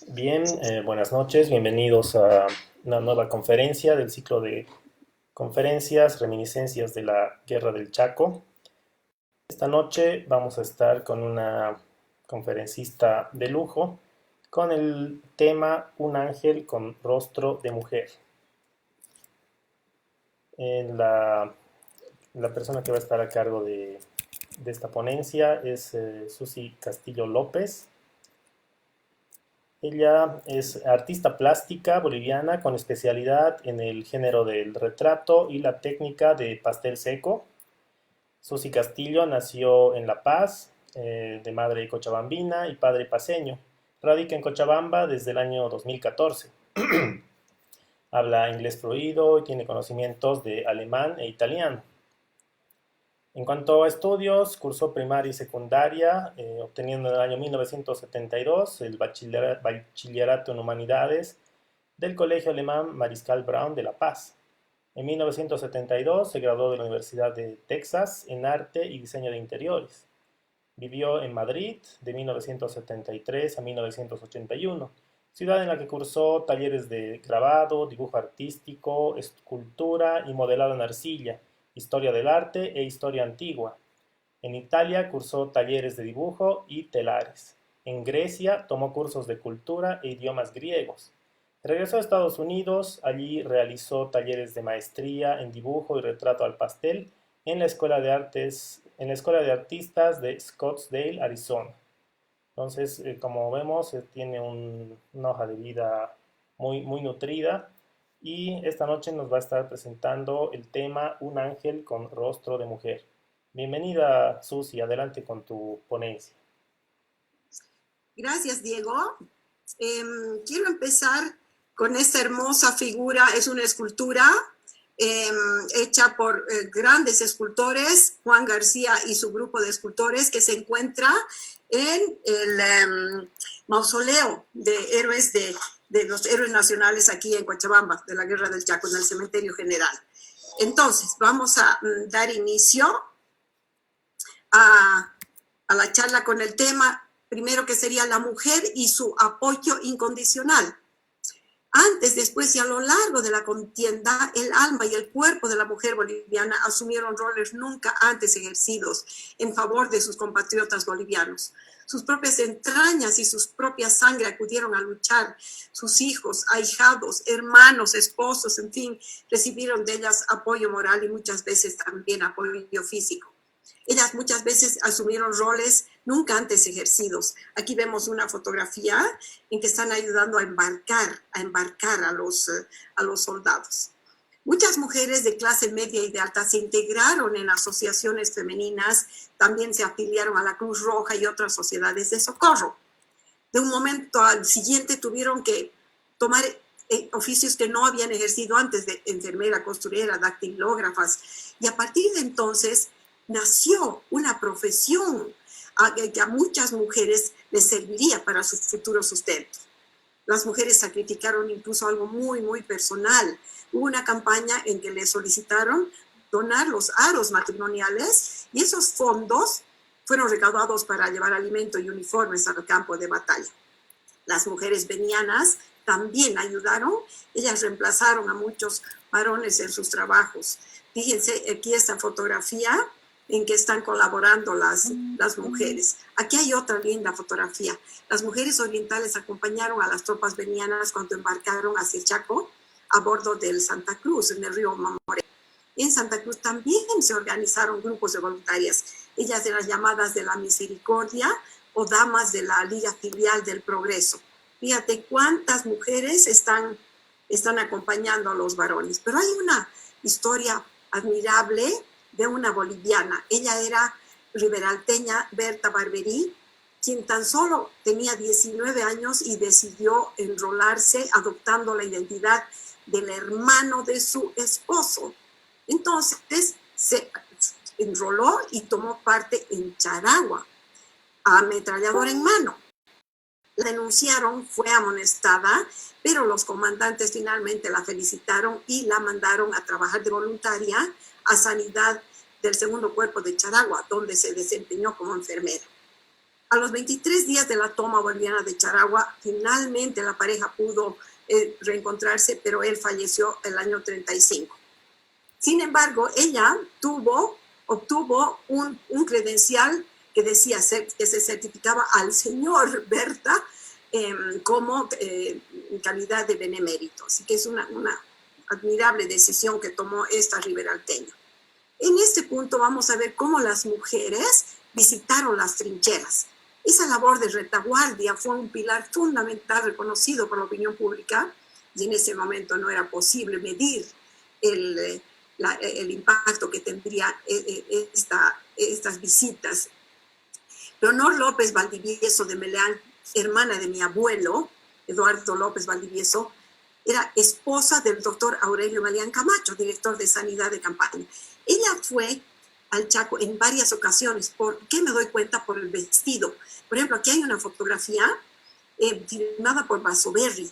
Bien, buenas noches, bienvenidos a una nueva conferencia del ciclo de conferencias, reminiscencias de la Guerra del Chaco. Esta noche vamos a estar con una conferencista de lujo con el tema Un ángel con rostro de mujer. La, la persona que va a estar a cargo de esta ponencia es Susi Castillo López. Ella es artista plástica boliviana con especialidad en el género del retrato y la técnica de pastel seco. Susi Castillo nació en La Paz, de madre cochabambina y padre paceño. Radica en Cochabamba desde el año 2014. Habla inglés fluido y tiene conocimientos de alemán e italiano. En cuanto a estudios, cursó primaria y secundaria, obteniendo en el año 1972 el bachillerato en humanidades del Colegio Alemán Mariscal Brown de La Paz. En 1972 se graduó de la Universidad de Texas en arte y diseño de interiores. Vivió en Madrid de 1973 a 1981, ciudad en la que cursó talleres de grabado, dibujo artístico, escultura y modelado en arcilla, historia del arte e historia antigua. En Italia cursó talleres de dibujo y telares. En Grecia tomó cursos de cultura e idiomas griegos. Regresó a Estados Unidos, allí realizó talleres de maestría en dibujo y retrato al pastel en la Escuela de Artes, en la Escuela de Artistas de Scottsdale, Arizona. Entonces, como vemos, tiene una hoja de vida muy nutrida y esta noche nos va a estar presentando el tema Un ángel con rostro de mujer. Bienvenida, Susi, adelante con tu ponencia. Gracias, Diego. Quiero empezar con esta hermosa figura. Es una escultura hecha por grandes escultores, Juan García y su grupo de escultores, que se encuentra en el mausoleo de héroes de los héroes nacionales aquí en Cochabamba, de la Guerra del Chaco, en el Cementerio General. Entonces, vamos a dar inicio a la charla con el tema, primero, que sería la mujer y su apoyo incondicional. Antes, después y a lo largo de la contienda, el alma y el cuerpo de la mujer boliviana asumieron roles nunca antes ejercidos en favor de sus compatriotas bolivianos. Sus propias entrañas y sus propias sangre acudieron a luchar. Sus hijos, ahijados, hermanos, esposos, en fin, recibieron de ellas apoyo moral y muchas veces también apoyo físico. Ellas muchas veces asumieron roles nunca antes ejercidos. Aquí vemos una fotografía en que están ayudando a embarcar a los soldados. Muchas mujeres de clase media y de alta se integraron en asociaciones femeninas, también se afiliaron a la Cruz Roja y otras sociedades de socorro. De un momento al siguiente tuvieron que tomar oficios que no habían ejercido antes, de enfermera, costurera, dactilógrafas, y a partir de entonces nació una profesión que a muchas mujeres les serviría para su futuro sustento. Las mujeres sacrificaron incluso algo muy personal. Hubo una campaña en que les solicitaron donar los aros matrimoniales y esos fondos fueron recaudados para llevar alimento y uniformes al campo de batalla. Las mujeres benianas también ayudaron. Ellas reemplazaron a muchos varones en sus trabajos. Fíjense aquí esta fotografía en que están colaborando las mujeres. Aquí hay otra linda fotografía. Las mujeres orientales acompañaron a las tropas benianas cuando embarcaron hacia el Chaco a bordo del Santa Cruz, en el río Mamoré. En Santa Cruz también se organizaron grupos de voluntarias. Ellas eran llamadas de la Misericordia o damas de la Liga Filial del Progreso. Fíjate cuántas mujeres están acompañando a los varones. Pero hay una historia admirable de una boliviana. Ella era riberalteña, Berta Barberí, quien tan solo tenía 19 años y decidió enrolarse adoptando la identidad del hermano de su esposo. Entonces se enroló y tomó parte en Charagua, ametrallador en mano. La denunciaron, fue amonestada, pero los comandantes finalmente la felicitaron y la mandaron a trabajar de voluntaria a Sanidad del Segundo Cuerpo de Charagua, donde se desempeñó como enfermera. A los 23 días de la toma boliviana de Charagua, finalmente la pareja pudo reencontrarse, pero él falleció el año 35. Sin embargo, ella obtuvo un credencial que decía que se certificaba al señor Berta como en calidad de benemérito. Así que es una admirable decisión que tomó esta riberalteña. En este punto vamos a ver cómo las mujeres visitaron las trincheras. Esa labor de retaguardia fue un pilar fundamental reconocido por la opinión pública y en ese momento no era posible medir el impacto que tendría estas visitas. Leonor López Valdivieso de Meleán, hermana de mi abuelo, Eduardo López Valdivieso, era esposa del doctor Aurelio Meleán Camacho, director de Sanidad de Campaña. Ella fue al Chaco en varias ocasiones. ¿Por qué me doy cuenta? Por el vestido. Por ejemplo, aquí hay una fotografía firmada por Basoberry.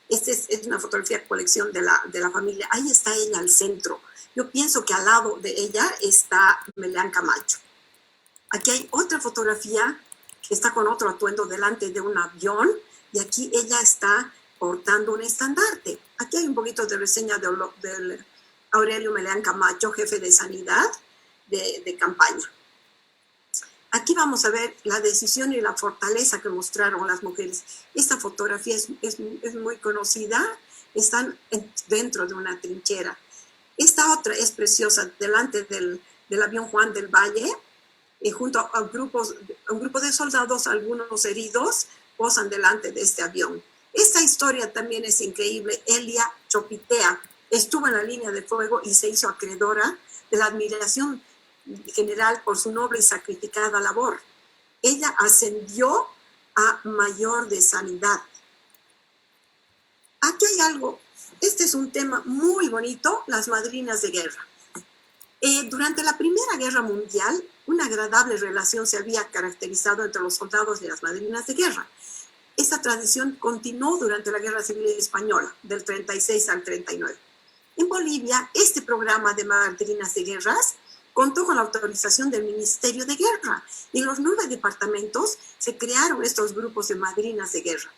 Esta es una fotografía colección de la familia. Ahí está ella al centro. Yo pienso que al lado de ella está Meleán Camacho. Aquí hay otra fotografía que está con otro atuendo delante de un avión y aquí ella está portando un estandarte. Aquí hay un poquito de reseña del Aurelio Meleán Camacho, jefe de sanidad de campaña. Aquí vamos a ver la decisión y la fortaleza que mostraron las mujeres. Esta fotografía es muy conocida, están dentro de una trinchera. Esta otra es preciosa, delante del avión Juan del Valle, junto a un grupo de soldados, algunos heridos, posan delante de este avión. Esta historia también es increíble. Elia Chopitea estuvo en la línea de fuego y se hizo acreedora de la admiración general por su noble y sacrificada labor. Ella ascendió a mayor de sanidad. Aquí hay algo, este es un tema muy bonito, las madrinas de guerra. Durante la Primera Guerra Mundial, una agradable relación se había caracterizado entre los soldados y las madrinas de guerra. Esta tradición continuó durante la Guerra Civil Española, del 36 al 39. En Bolivia, este programa de madrinas de guerras contó con la autorización del Ministerio de Guerra y en los 9 departamentos se crearon estos grupos de madrinas de guerra.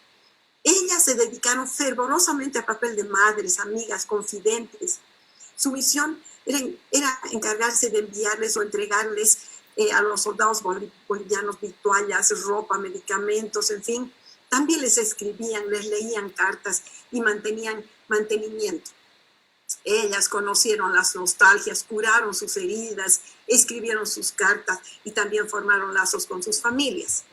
Ellas se dedicaron fervorosamente al papel de madres, amigas, confidentes. Su misión era encargarse de enviarles o entregarles a los soldados bolivianos toallas, ropa, medicamentos, en fin. También les escribían, les leían cartas y mantenían mantenimiento. Ellas conocieron las nostalgias, curaron sus heridas, escribieron sus cartas y también formaron lazos con sus familias.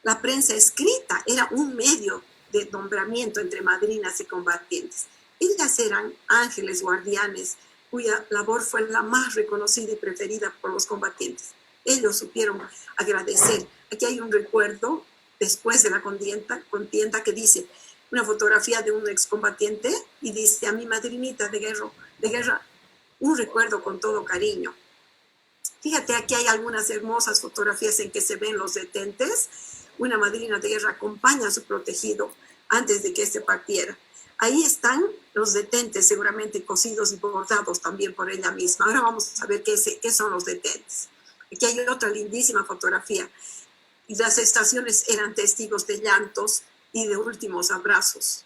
La prensa escrita era un medio de nombramiento entre madrinas y combatientes. Ellas eran ángeles guardianes cuya labor fue la más reconocida y preferida por los combatientes. Ellos supieron agradecer. Aquí hay un recuerdo después de la contienda que dice, una fotografía de un excombatiente y dice, a mi madrinita de guerra, un recuerdo con todo cariño. Fíjate, aquí hay algunas hermosas fotografías en que se ven los detentes. Una madrina de guerra acompaña a su protegido antes de que éste partiera. Ahí están los detentes, seguramente cosidos y bordados también por ella misma. Ahora vamos a ver qué son los detentes. Aquí hay otra lindísima fotografía. Y las estaciones eran testigos de llantos y de últimos abrazos.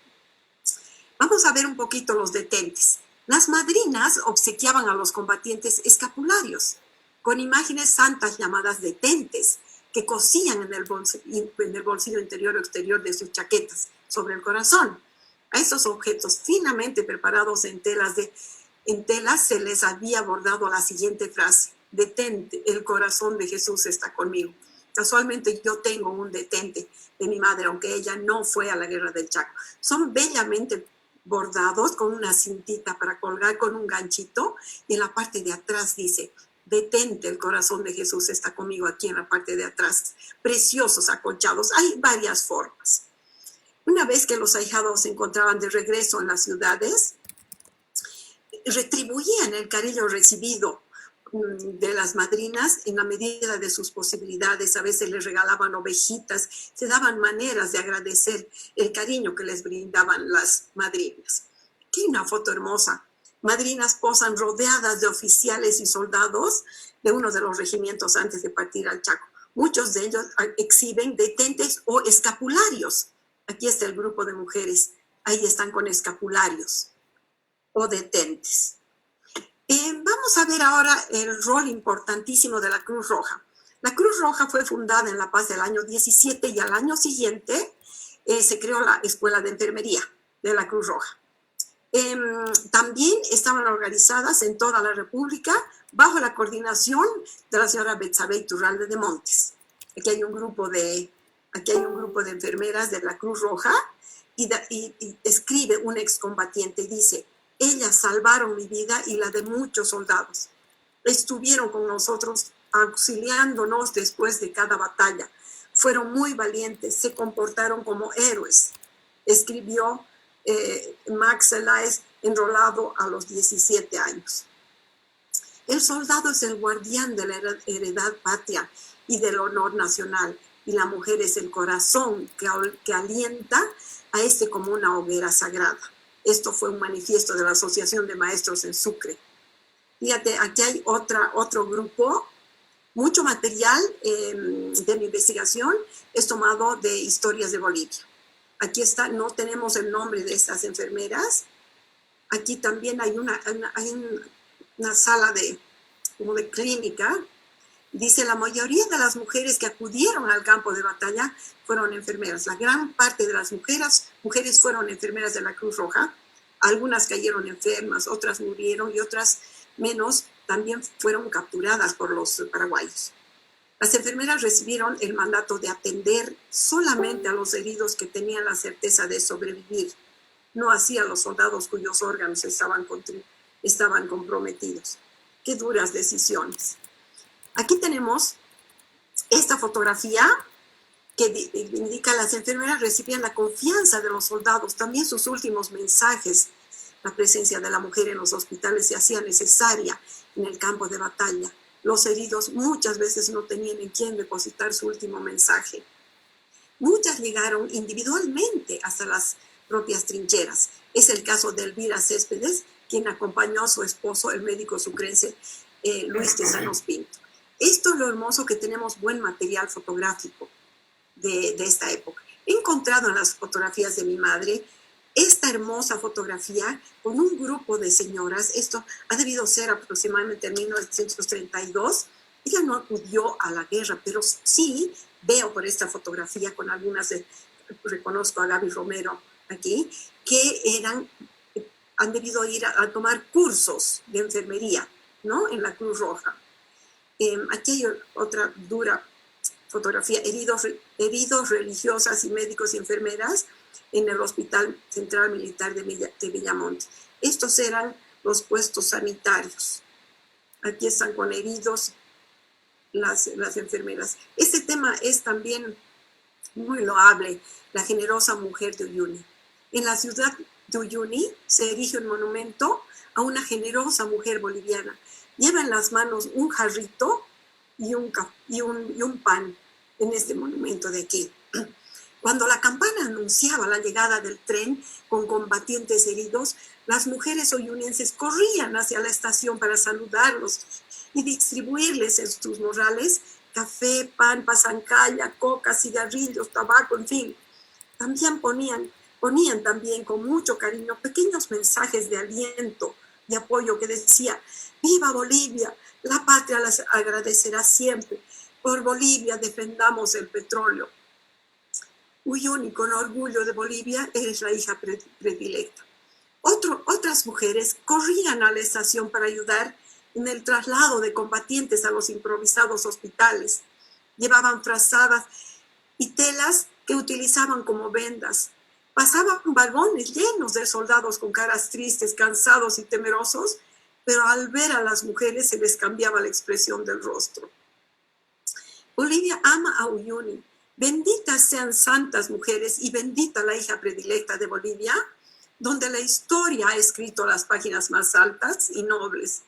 Vamos a ver un poquito los detentes. Las madrinas obsequiaban a los combatientes escapularios con imágenes santas llamadas detentes que cosían en el bolsillo interior o exterior de sus chaquetas sobre el corazón. A estos objetos finamente preparados en telas se les había bordado la siguiente frase: detente, el corazón de Jesús está conmigo. Casualmente yo tengo un detente de mi madre, aunque ella no fue a la guerra del Chaco. Son bellamente bordados con una cintita para colgar con un ganchito y en la parte de atrás dice: detente, el corazón de Jesús está conmigo, aquí en la parte de atrás. Preciosos, acolchados, hay varias formas. Una vez que los ahijados se encontraban de regreso en las ciudades, retribuían el cariño recibido de las madrinas en la medida de sus posibilidades. A veces les regalaban ovejitas, se daban maneras de agradecer el cariño que les brindaban las madrinas. Aquí hay una foto hermosa. Madrinas posan rodeadas de oficiales y soldados de uno de los regimientos antes de partir al Chaco. Muchos de ellos exhiben detentes o escapularios. Aquí está el grupo de mujeres, ahí están con escapularios o detentes. Vamos a ver ahora el rol importantísimo de la Cruz Roja. La Cruz Roja fue fundada en La Paz del año 17 y al año siguiente se creó la Escuela de Enfermería de la Cruz Roja. También estaban organizadas en toda la República bajo la coordinación de la señora Betsabe Iturralde de Montes. Aquí hay un grupo de enfermeras de la Cruz Roja y escribe un excombatiente y dice: ellas salvaron mi vida y la de muchos soldados. Estuvieron con nosotros auxiliándonos después de cada batalla. Fueron muy valientes, se comportaron como héroes. Escribió Max Elias, enrolado a los 17 años. El soldado es el guardián de la heredad patria y del honor nacional, y la mujer es el corazón que alienta a este como una hoguera sagrada. Esto fue un manifiesto de la Asociación de Maestros en Sucre. Fíjate, aquí hay otro grupo. Mucho material de mi investigación es tomado de historias de Bolivia. Aquí está, no tenemos el nombre de estas enfermeras. Aquí también hay una sala como de clínica. Dice: la mayoría de las mujeres que acudieron al campo de batalla fueron enfermeras. La gran parte de las mujeres fueron enfermeras de la Cruz Roja. Algunas cayeron enfermas, otras murieron y otras menos también fueron capturadas por los paraguayos. Las enfermeras recibieron el mandato de atender solamente a los heridos que tenían la certeza de sobrevivir, no así a los soldados cuyos órganos estaban comprometidos. Qué duras decisiones. Aquí tenemos esta fotografía que indica que las enfermeras recibían la confianza de los soldados, también sus últimos mensajes. La presencia de la mujer en los hospitales se hacía necesaria en el campo de batalla. Los heridos muchas veces no tenían en quién depositar su último mensaje. Muchas llegaron individualmente hasta las propias trincheras. Es el caso de Elvira Céspedes, quien acompañó a su esposo, el médico sucrense Luis Tesanos Pinto. Esto es lo hermoso, que tenemos buen material fotográfico de esta época. He encontrado en las fotografías de mi madre esta hermosa fotografía con un grupo de señoras. Esto ha debido ser aproximadamente en 1932. Ella no acudió a la guerra, pero sí veo por esta fotografía con algunas, reconozco a Gaby Romero aquí, que han debido ir a tomar cursos de enfermería, ¿no? En la Cruz Roja. Aquí hay otra dura fotografía: heridos religiosas y médicos y enfermeras en el Hospital Central Militar de Villamonte. Estos eran los puestos sanitarios. Aquí están con heridos las enfermeras. Este tema es también muy loable, la generosa mujer de Uyuni. En la ciudad de Uyuni se erige un monumento a una generosa mujer boliviana. Lleva en las manos un jarrito y un pan en este monumento de aquí. Cuando la campana anunciaba la llegada del tren con combatientes heridos, las mujeres oyunenses corrían hacia la estación para saludarlos y distribuirles en sus morrales café, pan, pasancalla, coca, cigarrillos, tabaco, en fin. También ponían también con mucho cariño pequeños mensajes de aliento y apoyo que decía: ¡viva Bolivia! La patria las agradecerá siempre. Por Bolivia defendamos el petróleo. Uyuni, con orgullo de Bolivia, eres la hija predilecta. Otras mujeres corrían a la estación para ayudar en el traslado de combatientes a los improvisados hospitales. Llevaban frazadas y telas que utilizaban como vendas. Pasaban vagones llenos de soldados con caras tristes, cansados y temerosos, pero al ver a las mujeres se les cambiaba la expresión del rostro. Bolivia ama a Uyuni. Benditas sean santas mujeres y bendita la hija predilecta de Bolivia, donde la historia ha escrito las páginas más altas y nobles.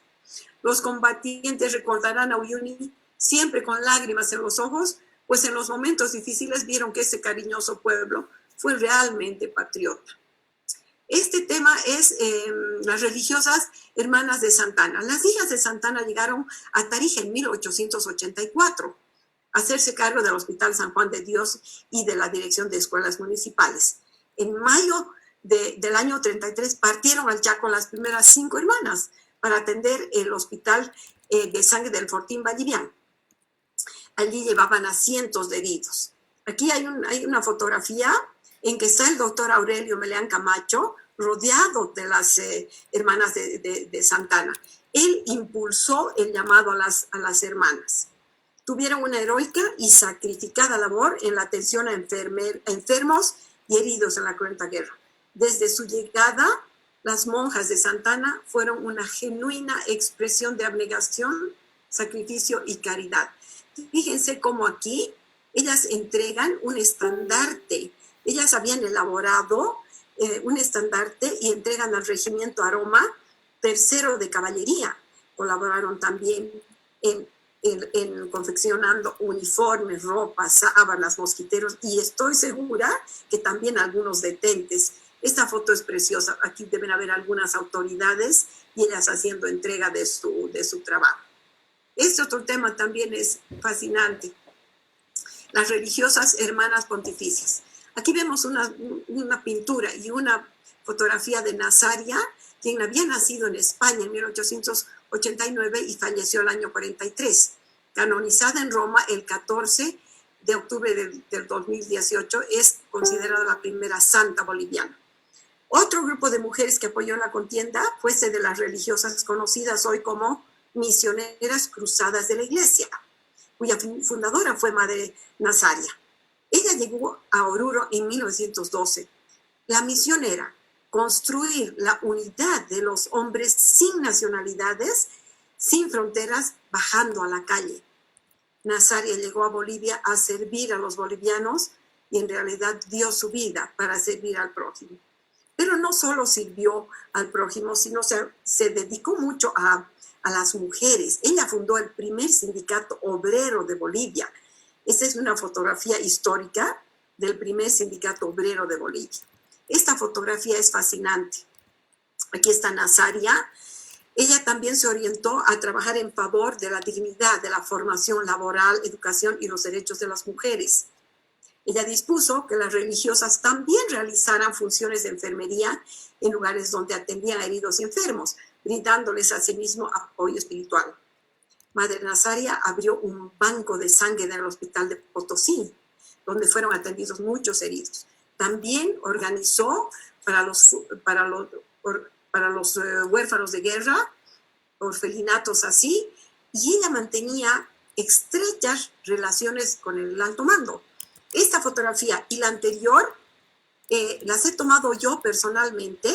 Los combatientes recordarán a Uyuni siempre con lágrimas en los ojos, pues en los momentos difíciles vieron que ese cariñoso pueblo fue realmente patriota. Este tema es las religiosas hermanas de Santana. Las hijas de Santana llegaron a Tarija en 1884. hacerse cargo del Hospital San Juan de Dios y de la Dirección de Escuelas Municipales. En mayo del año 33 partieron al Chaco las primeras 5 hermanas para atender el Hospital de Sangre del Fortín Vallivian. Allí llevaban a cientos de heridos. Aquí hay una fotografía en que está el doctor Aurelio Meleán Camacho rodeado de las hermanas de Santana. Él impulsó el llamado a las hermanas. Tuvieron una heroica y sacrificada labor en la atención a enfermos y heridos en la cruenta guerra. Desde su llegada, las monjas de Santana fueron una genuina expresión de abnegación, sacrificio y caridad. Fíjense cómo aquí ellas entregan un estandarte. Ellas habían elaborado un estandarte y entregan al regimiento Aroma tercero de caballería. Colaboraron también en confeccionando uniformes, ropas, sábanas, mosquiteros, y estoy segura que también algunos detentes. Esta foto es preciosa. Aquí deben haber algunas autoridades y ellas haciendo entrega de su trabajo. Este otro tema también es fascinante. Las religiosas hermanas pontificias. Aquí vemos una pintura y una fotografía de Nazaria, quien había nacido en España en 1889 y falleció el año 43. Canonizada en Roma el 14 de octubre del 2018, es considerada la primera santa boliviana. Otro grupo de mujeres que apoyó la contienda fue ese de las religiosas conocidas hoy como misioneras cruzadas de la Iglesia, cuya fundadora fue Madre Nazaria. Ella llegó a Oruro en 1912. La misión era construir la unidad de los hombres sin nacionalidades, sin fronteras, bajando a la calle. Nazaria llegó a Bolivia a servir a los bolivianos y en realidad dio su vida para servir al prójimo. Pero no solo sirvió al prójimo, sino se dedicó mucho a las mujeres. Ella fundó el primer sindicato obrero de Bolivia. Esta es una fotografía histórica del primer sindicato obrero de Bolivia. Esta fotografía es fascinante. Aquí está Nazaria. Ella también se orientó a trabajar en favor de la dignidad, de la formación laboral, educación y los derechos de las mujeres. Ella dispuso que las religiosas también realizaran funciones de enfermería en lugares donde atendían a heridos y enfermos, brindándoles asimismo apoyo espiritual. Madre Nazaria abrió un banco de sangre en el hospital de Potosí, donde fueron atendidos muchos heridos. También organizó para los huérfanos de guerra, orfelinatos así, y ella mantenía estrechas relaciones con el alto mando. Esta fotografía y la anterior las he tomado yo personalmente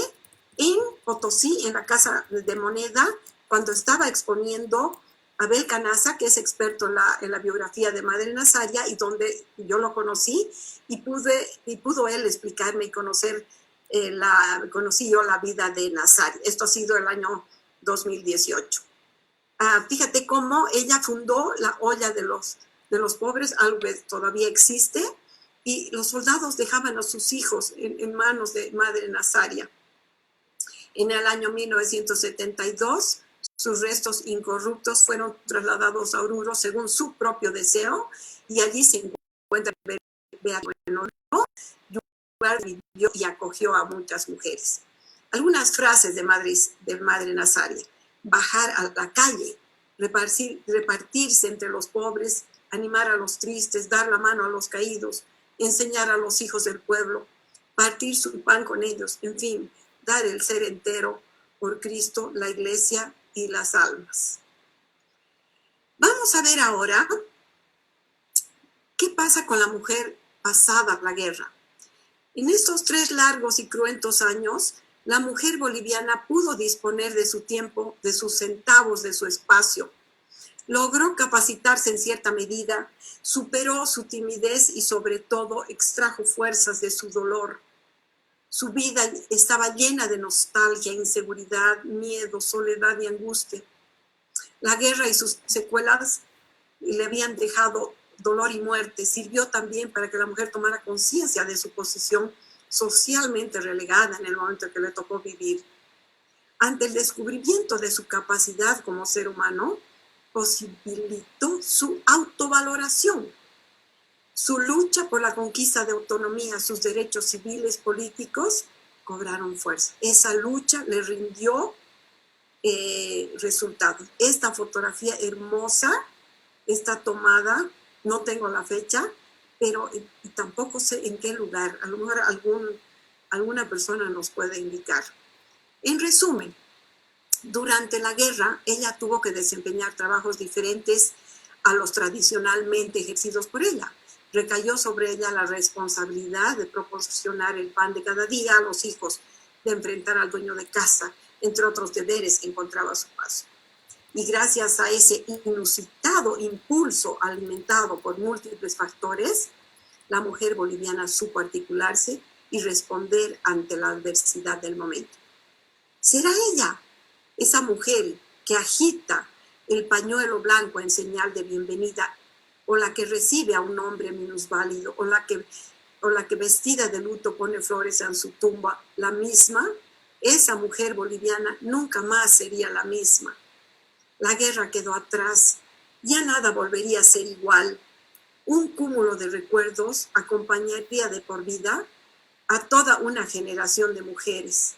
en Potosí, en la Casa de Moneda, cuando estaba exponiendo Abel Canaza, que es experto en la biografía de Madre Nazaria, y donde yo lo conocí, y pudo él explicarme y conocí yo la vida de Nazaria. Esto ha sido el año 2018. Fíjate cómo ella fundó la olla de los pobres, algo que todavía existe, y los soldados dejaban a sus hijos en manos de Madre Nazaria. En el año 1972, sus restos incorruptos fueron trasladados a Oruro según su propio deseo, y allí se encuentra Beato en Oruro, lugar vivió y acogió a muchas mujeres. Algunas frases de Madre Nazaria: bajar a la calle, repartirse entre los pobres, animar a los tristes, dar la mano a los caídos, enseñar a los hijos del pueblo, partir su pan con ellos, en fin, dar el ser entero por Cristo, la Iglesia y las almas. Vamos a ver ahora qué pasa con la mujer pasada la guerra. En estos 3 largos y cruentos años, la mujer boliviana pudo disponer de su tiempo, de sus centavos, de su espacio. Logró capacitarse en cierta medida, superó su timidez y sobre todo extrajo fuerzas de su dolor. Su vida estaba llena de nostalgia, inseguridad, miedo, soledad y angustia. La guerra y sus secuelas le habían dejado dolor y muerte. Sirvió también para que la mujer tomara conciencia de su posición socialmente relegada en el momento en que le tocó vivir. Ante el descubrimiento de su capacidad como ser humano, posibilitó su autovaloración. Su lucha por la conquista de autonomía, sus derechos civiles, políticos, cobraron fuerza. Esa lucha le rindió resultados. Esta fotografía hermosa está tomada, no tengo la fecha, pero tampoco sé en qué lugar. A lo mejor alguna persona nos puede indicar. En resumen, durante la guerra, ella tuvo que desempeñar trabajos diferentes a los tradicionalmente ejercidos por ella. Recayó sobre ella la responsabilidad de proporcionar el pan de cada día a los hijos, de enfrentar al dueño de casa, entre otros deberes que encontraba a su paso. Y gracias a ese inusitado impulso alimentado por múltiples factores, la mujer boliviana supo articularse y responder ante la adversidad del momento. ¿Será ella, esa mujer que agita el pañuelo blanco en señal de bienvenida, o la que recibe a un hombre minusválido, o la que vestida de luto pone flores en su tumba, la misma? Esa mujer boliviana nunca más sería la misma. La guerra quedó atrás, ya nada volvería a ser igual. Un cúmulo de recuerdos acompañaría de por vida a toda una generación de mujeres.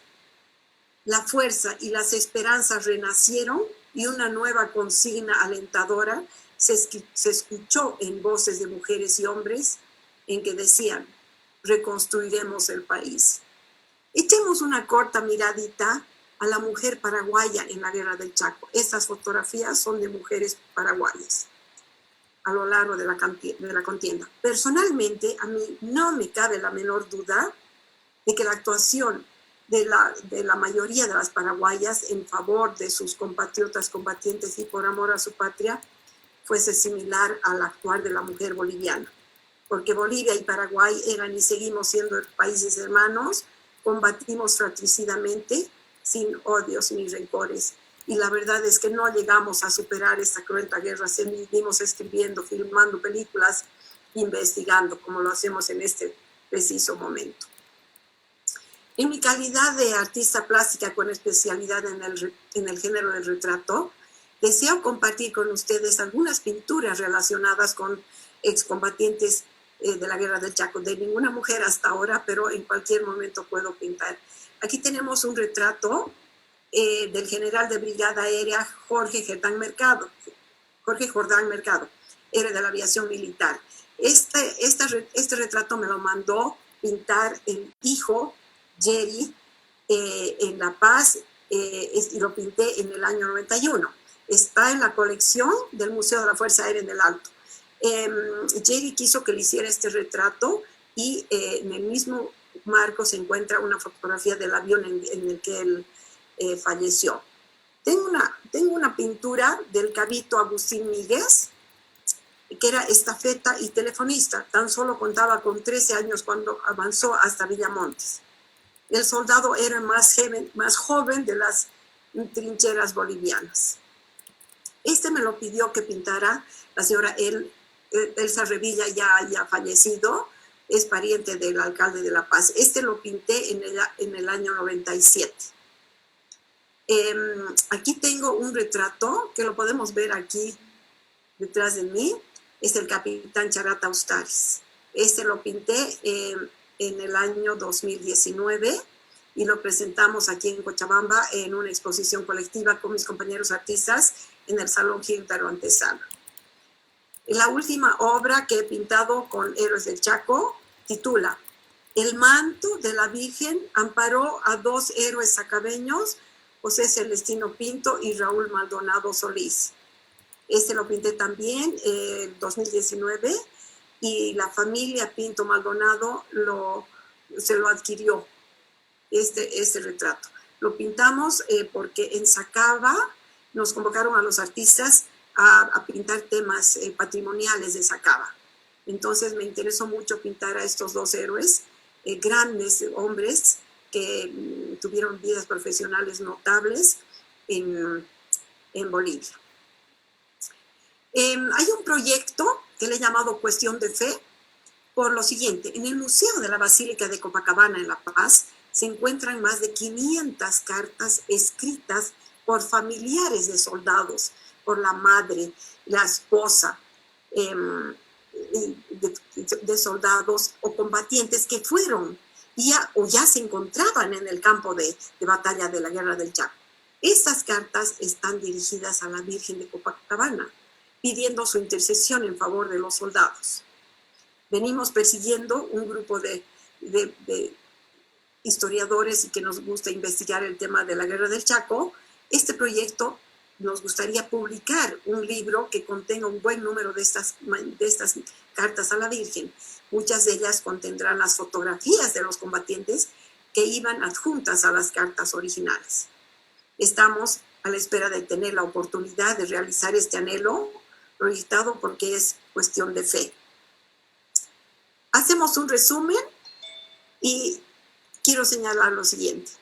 La fuerza y las esperanzas renacieron y una nueva consigna alentadora se escuchó en voces de mujeres y hombres en que decían: reconstruiremos el país. Echemos una corta miradita a la mujer paraguaya en la Guerra del Chaco. Estas fotografías son de mujeres paraguayas a lo largo de la contienda. Personalmente, a mí no me cabe la menor duda de que la actuación de la mayoría de las paraguayas en favor de sus compatriotas combatientes y por amor a su patria fuese similar al actuar de la mujer boliviana. Porque Bolivia y Paraguay eran y seguimos siendo países hermanos, combatimos fratricidamente, sin odios ni rencores. Y la verdad es que no llegamos a superar esta cruenta guerra, seguimos escribiendo, filmando películas, investigando, como lo hacemos en este preciso momento. En mi calidad de artista plástica con especialidad en el género del retrato, deseo compartir con ustedes algunas pinturas relacionadas con excombatientes de la Guerra del Chaco. De ninguna mujer hasta ahora, pero en cualquier momento puedo pintar. Aquí tenemos un retrato del general de brigada aérea Jorge Jordán Mercado, era de la aviación militar. Este retrato me lo mandó pintar el hijo Jerry en La Paz y lo pinté en el año 91. Está en la colección del Museo de la Fuerza Aérea en el Alto. Jerry quiso que le hiciera este retrato y en el mismo marco se encuentra una fotografía del avión en el que él falleció. Tengo una pintura del cabito Agustín Míguez, que era estafeta y telefonista. Tan solo contaba con 13 años cuando avanzó hasta Villamontes. El soldado era más joven de las trincheras bolivianas. Este me lo pidió que pintara la señora Elsa Revilla, ya fallecido, es pariente del alcalde de La Paz. Este lo pinté en el año 97. Aquí tengo un retrato que lo podemos ver aquí detrás de mí. Es el capitán Charata Ustares. Este lo pinté en el año 2019 y lo presentamos aquí en Cochabamba en una exposición colectiva con mis compañeros artistas en el Salón Giltaro Antesana. La última obra que he pintado con Héroes del Chaco titula El manto de la Virgen amparó a dos héroes sacabeños, José Celestino Pinto y Raúl Maldonado Solís. Este lo pinté también en 2019 y la familia Pinto Maldonado se lo adquirió, este retrato. Lo pintamos porque en Sacaba nos convocaron a los artistas a pintar temas patrimoniales de Sacaba. Entonces me interesó mucho pintar a estos dos héroes, grandes hombres que tuvieron vidas profesionales notables en Bolivia. Hay un proyecto que le he llamado Cuestión de Fe por lo siguiente. En el Museo de la Basílica de Copacabana en La Paz se encuentran más de 500 cartas escritas por familiares de soldados por la madre, la esposa de soldados o combatientes que fueron o ya se encontraban en el campo de batalla de la Guerra del Chaco. Estas cartas están dirigidas a la Virgen de Copacabana, pidiendo su intercesión en favor de los soldados. Venimos persiguiendo un grupo de historiadores y que nos gusta investigar el tema de la Guerra del Chaco. Este proyecto nos gustaría publicar un libro que contenga un buen número de estas cartas a la Virgen. Muchas de ellas contendrán las fotografías de los combatientes que iban adjuntas a las cartas originales. Estamos a la espera de tener la oportunidad de realizar este anhelo proyectado porque es cuestión de fe. Hacemos un resumen y quiero señalar lo siguiente.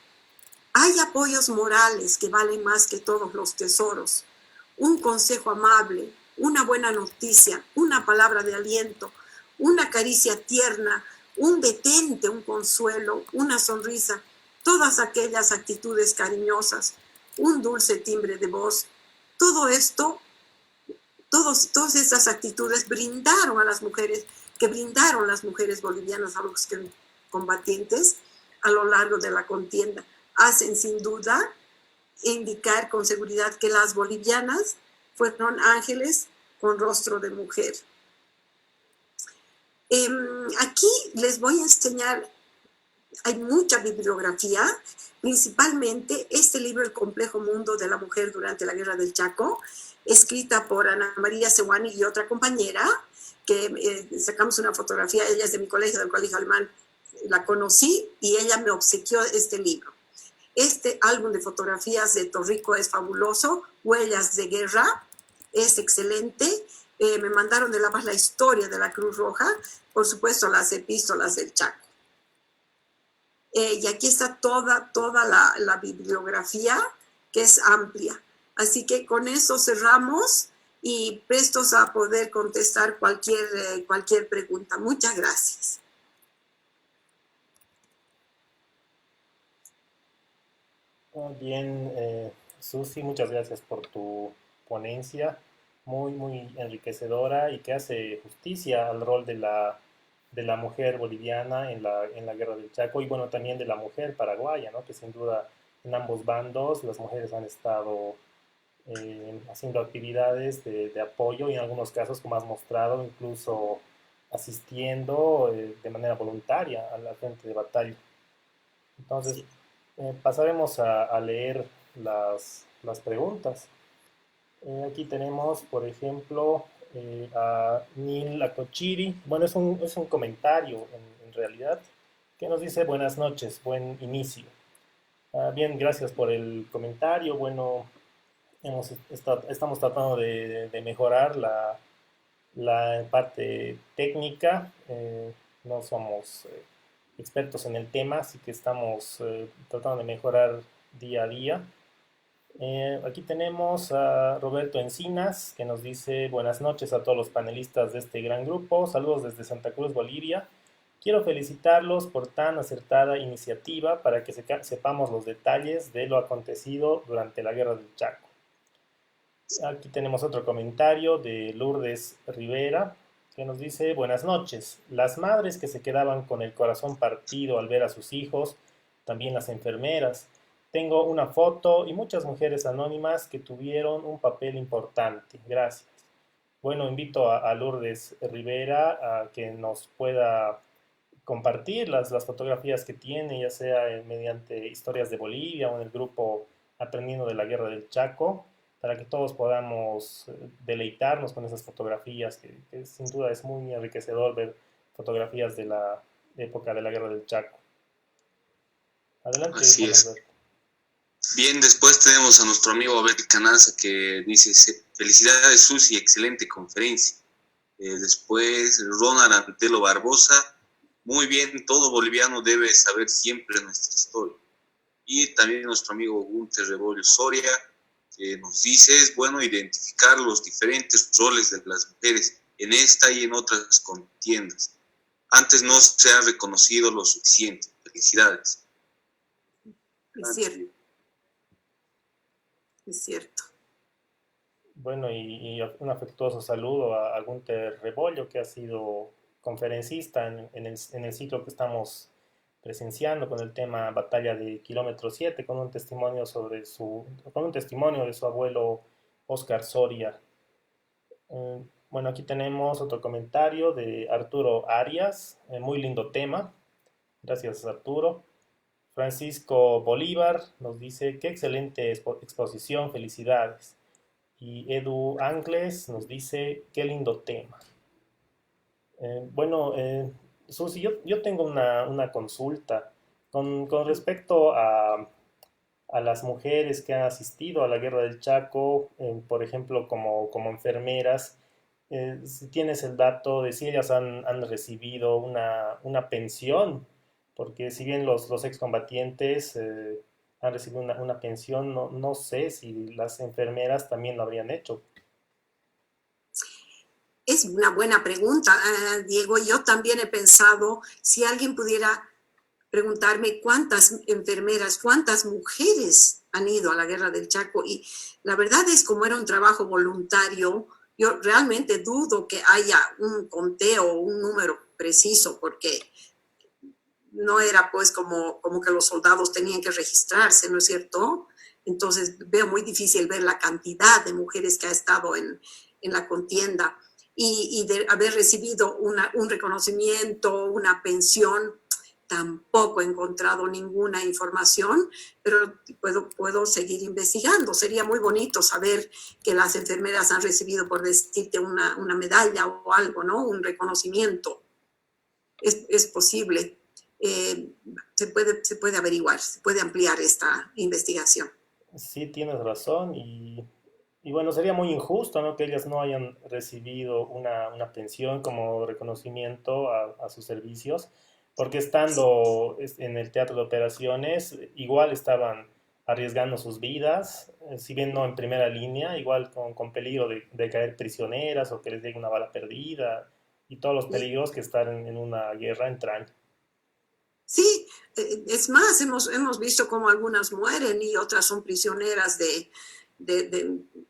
Hay apoyos morales que valen más que todos los tesoros. Un consejo amable, una buena noticia, una palabra de aliento, una caricia tierna, un detente, un consuelo, una sonrisa, todas aquellas actitudes cariñosas, un dulce timbre de voz. Todo esto, todas estas actitudes brindaron a las mujeres bolivianas a los combatientes a lo largo de la contienda. Hacen sin duda indicar con seguridad que las bolivianas fueron ángeles con rostro de mujer. Aquí les voy a enseñar, hay mucha bibliografía, principalmente este libro, El complejo mundo de la mujer durante la Guerra del Chaco, escrita por Ana María Sewani y otra compañera, que sacamos una fotografía, ella es de mi colegio, del colegio alemán, la conocí y ella me obsequió este libro. Este álbum de fotografías de Torrico es fabuloso, Huellas de Guerra, es excelente. Me mandaron de La Paz la historia de la Cruz Roja, por supuesto las epístolas del Chaco. Y aquí está toda la bibliografía, que es amplia. Así que con eso cerramos y prestos a poder contestar cualquier pregunta. Muchas gracias. Muy bien, Susi, muchas gracias por tu ponencia, muy enriquecedora y que hace justicia al rol de la mujer boliviana en la Guerra del Chaco y bueno, también de la mujer paraguaya, ¿no? Que sin duda en ambos bandos las mujeres han estado haciendo actividades de apoyo y en algunos casos, como has mostrado, incluso asistiendo de manera voluntaria a la frente de batalla. Entonces, Sí. pasaremos a leer las preguntas. Aquí tenemos, por ejemplo, a Nil Lacochiri. Bueno, es un comentario en realidad que nos dice buenas noches, buen inicio. Bien, gracias por el comentario. Bueno, estamos tratando de mejorar la parte técnica. No somos expertos en el tema, así que estamos tratando de mejorar día a día. Aquí tenemos a Roberto Encinas, que nos dice buenas noches a todos los panelistas de este gran grupo. Saludos desde Santa Cruz, Bolivia. Quiero felicitarlos por tan acertada iniciativa para que sepamos los detalles de lo acontecido durante la Guerra del Chaco. Aquí tenemos otro comentario de Lourdes Rivera, que nos dice, buenas noches. Las madres que se quedaban con el corazón partido al ver a sus hijos, también las enfermeras. Tengo una foto y muchas mujeres anónimas que tuvieron un papel importante. Gracias. Bueno, invito a Lourdes Rivera a que nos pueda compartir las fotografías que tiene, ya sea mediante Historias de Bolivia o en el grupo Aprendiendo de la Guerra del Chaco, para que todos podamos deleitarnos con esas fotografías, que sin duda es muy enriquecedor ver fotografías de la época de la Guerra del Chaco. Adelante, Así Juan es. Alberto. Bien, después tenemos a nuestro amigo Abel Canaza que dice, felicidades Susi, excelente conferencia. Después Ronald Antelo Barbosa, muy bien, todo boliviano debe saber siempre nuestra historia. Y también nuestro amigo Gunter Rebollo Soria, que nos dice, es bueno identificar los diferentes roles de las mujeres en esta y en otras contiendas. Antes no se ha reconocido lo suficiente. Felicidades. Es cierto. Es cierto. Bueno, y un afectuoso saludo a Gunter Rebollo, que ha sido conferencista en el ciclo que estamos presenciando con el tema Batalla de Kilómetro 7, con un testimonio con un testimonio de su abuelo Oscar Soria. Bueno, aquí tenemos otro comentario de Arturo Arias, muy lindo tema. Gracias, Arturo. Francisco Bolívar nos dice, qué excelente exposición, felicidades. Y Edu Angles nos dice, qué lindo tema. Bueno, Susi, yo tengo una consulta con respecto a las mujeres que han asistido a la Guerra del Chaco, por ejemplo, como enfermeras. Si tienes el dato de si ellas han recibido una pensión, porque si bien los excombatientes han recibido una pensión, no sé si las enfermeras también lo habrían hecho. Es una buena pregunta, Diego. Yo también he pensado, si alguien pudiera preguntarme cuántas enfermeras, cuántas mujeres han ido a la Guerra del Chaco, y la verdad es, como era un trabajo voluntario, yo realmente dudo que haya un conteo, un número preciso, porque no era pues como que los soldados tenían que registrarse, ¿no es cierto? Entonces veo muy difícil ver la cantidad de mujeres que ha estado en la contienda, y de haber recibido un reconocimiento, una pensión. Tampoco he encontrado ninguna información, pero puedo seguir investigando. Sería muy bonito saber que las enfermeras han recibido, por decirte, una medalla o algo, ¿no? Un reconocimiento. Es posible. Se puede averiguar, se puede ampliar esta investigación. Sí, tienes razón y bueno, sería muy injusto, ¿no? Que ellas no hayan recibido una pensión como reconocimiento a sus servicios, porque estando en el teatro de operaciones, igual estaban arriesgando sus vidas, si bien no en primera línea, igual con peligro de caer prisioneras o que les llegue una bala perdida y todos los peligros que estar en una guerra entrañan. Sí, es más, hemos visto cómo algunas mueren y otras son prisioneras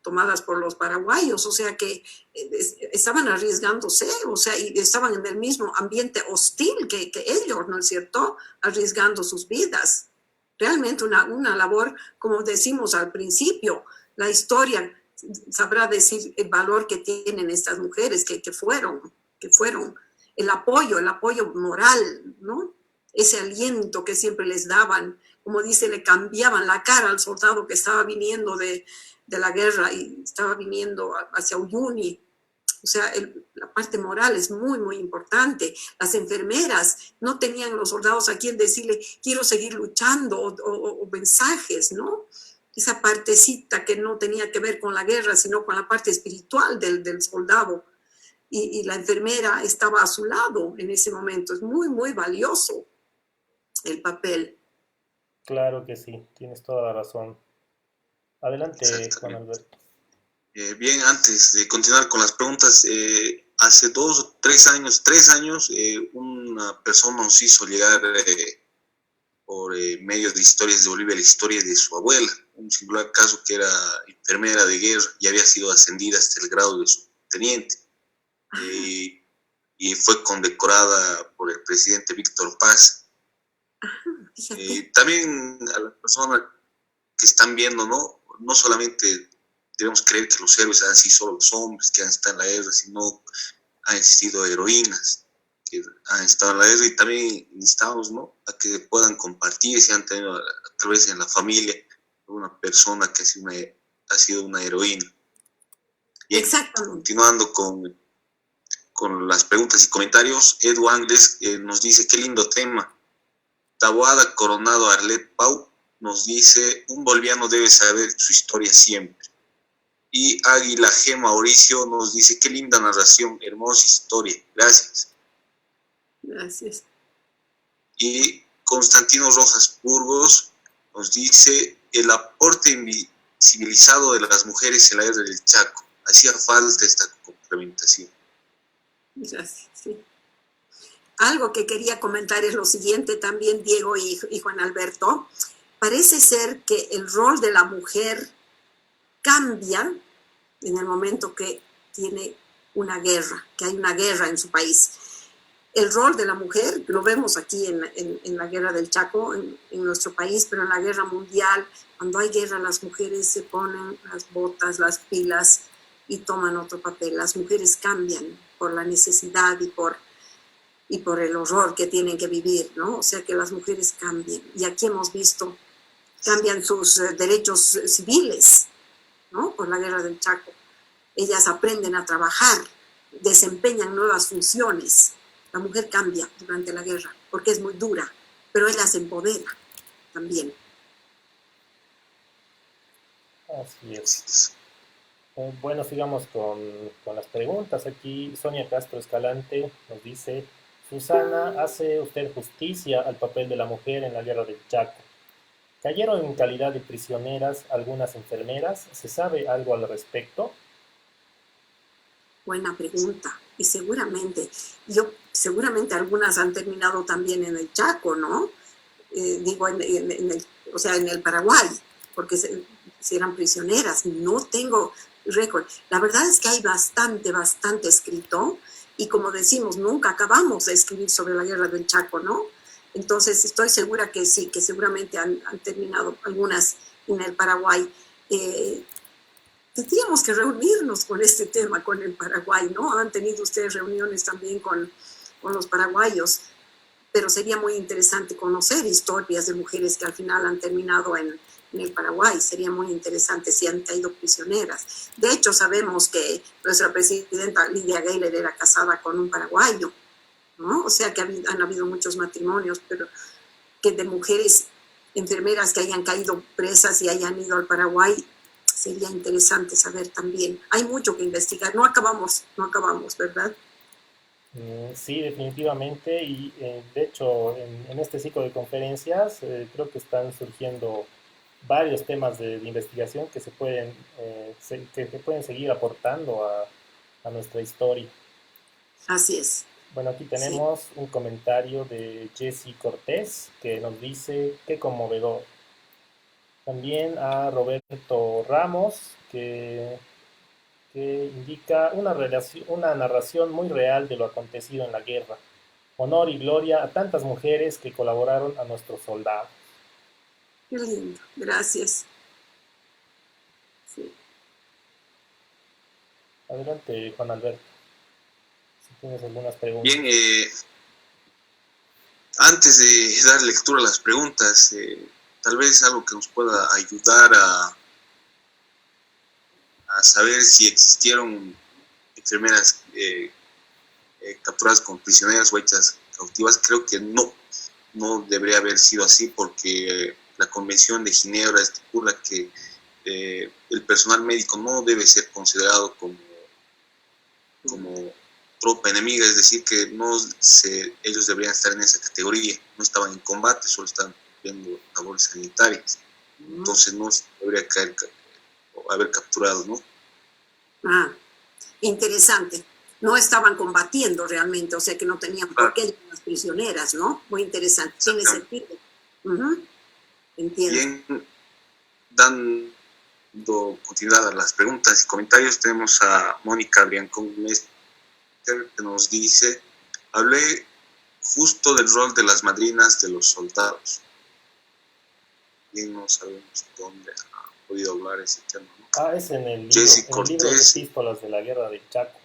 tomadas por los paraguayos, o sea que estaban arriesgándose, o sea, y estaban en el mismo ambiente hostil que ellos, ¿no es cierto? Arriesgando sus vidas. Realmente una labor, como decimos al principio, la historia sabrá decir el valor que tienen estas mujeres que fueron el apoyo moral, ¿no? Ese aliento que siempre les daban, como dice, le cambiaban la cara al soldado que estaba viniendo de la guerra y estaba viniendo hacia Uyuni. O sea, la parte moral es muy, muy importante. Las enfermeras no tenían los soldados a quien decirle, quiero seguir luchando, o mensajes, ¿no? Esa partecita que no tenía que ver con la guerra, sino con la parte espiritual del soldado. Y la enfermera estaba a su lado en ese momento. Es muy, muy valioso el papel. Claro que sí, tienes toda la razón. Adelante, Juan Alberto. Bien, antes de continuar con las preguntas, hace 2 o 3 años, una persona nos hizo llegar por medio de Historias de Bolivia la historia de su abuela, un singular caso que era enfermera de guerra y había sido ascendida hasta el grado de subteniente. Y fue condecorada por el presidente Víctor Paz. También a las personas que están viendo, no solamente debemos creer que los héroes han sido solo los hombres que han estado en la guerra, sino han existido heroínas que han estado en la guerra, y también necesitamos, a que puedan compartir si han tenido a través en la familia una persona que ha sido una heroína. Bien, continuando con las preguntas y comentarios, Edu Angles nos dice, qué lindo tema. Taboada Coronado Arlet Pau nos dice, un boliviano debe saber su historia siempre. Y Águila G. Mauricio nos dice, qué linda narración, hermosa historia. Gracias. Gracias. Y Constantino Rojas Burgos nos dice, el aporte invisibilizado de las mujeres en la guerra del Chaco. Hacía falta esta complementación. Gracias, sí. Algo que quería comentar es lo siguiente también, Diego y Juan en el momento que tiene una guerra, que hay una guerra en su país. El rol de la mujer, lo vemos aquí en la guerra del Chaco, en nuestro país, pero en la guerra mundial, cuando hay guerra, las mujeres se ponen las botas, las pilas y toman otro papel. Las mujeres cambian por la necesidad y por el horror que tienen que vivir, ¿no? O sea que las mujeres cambian. Y aquí hemos visto, cambian sus derechos civiles, ¿no? Por la guerra del Chaco. Ellas aprenden a trabajar, desempeñan nuevas funciones. La mujer cambia durante la guerra porque es muy dura, pero ella se empodera también. Así es. Bueno, sigamos con las preguntas. Aquí Sonia Castro Escalante nos dice: Susana, ¿hace usted justicia al papel de la mujer en la guerra del Chaco? ¿Cayeron en calidad de prisioneras algunas enfermeras? ¿Se sabe algo al respecto? Buena pregunta. Y seguramente algunas han terminado también en el Chaco, ¿no? Digo, en el Paraguay, porque si eran prisioneras. No tengo récord. La verdad es que hay bastante escrito, y como decimos, nunca acabamos de escribir sobre la guerra del Chaco, ¿no? Entonces estoy segura que sí, que seguramente han terminado algunas en el Paraguay. Tendríamos que reunirnos con este tema, con el Paraguay, ¿no? Han tenido ustedes reuniones también con los paraguayos, pero sería muy interesante conocer historias de mujeres que al final han terminado en el Paraguay. Sería muy interesante si han caído prisioneras. De hecho, sabemos que nuestra presidenta Lidia Gayler era casada con un paraguayo, ¿no? O sea que han habido muchos matrimonios, pero que de mujeres enfermeras que hayan caído presas y hayan ido al Paraguay, sería interesante saber también. Hay mucho que investigar. No acabamos, ¿verdad? Sí, definitivamente. Y de hecho, en este ciclo de conferencias creo que están surgiendo varios temas de investigación que se pueden, que pueden seguir aportando a nuestra historia. Así es. Bueno, aquí tenemos un comentario de Jessy Cortés que nos dice: qué conmovedor. También a Roberto Ramos, que indica una narración muy real de lo acontecido en la guerra. Honor y gloria a tantas mujeres que colaboraron a nuestros soldados. Qué lindo, gracias. Sí. Adelante, Juan Alberto, si tienes algunas preguntas. Bien, antes de dar lectura a las preguntas, tal vez algo que nos pueda ayudar a saber si existieron enfermeras capturadas como prisioneras o hechas cautivas. Creo que no debería haber sido así, porque la Convención de Ginebra estipula que el personal médico no debe ser considerado como tropa enemiga, es decir, que ellos deberían estar en esa categoría. No estaban en combate, solo estaban cumpliendo labores sanitarias. Entonces no se debería haber capturado, ¿no? Interesante. No estaban combatiendo realmente, o sea que no tenían por qué ir las prisioneras, ¿no? Muy interesante. Tiene sentido. Entiendo. Bien, dando continuidad a las preguntas y comentarios, tenemos a Mónica Briancón Mester, que nos dice: hablé justo del rol de las madrinas de los soldados. Bien, no sabemos dónde ha podido hablar ese tema, ¿no? Es en el libro de Epístolas de la Guerra del Chaco.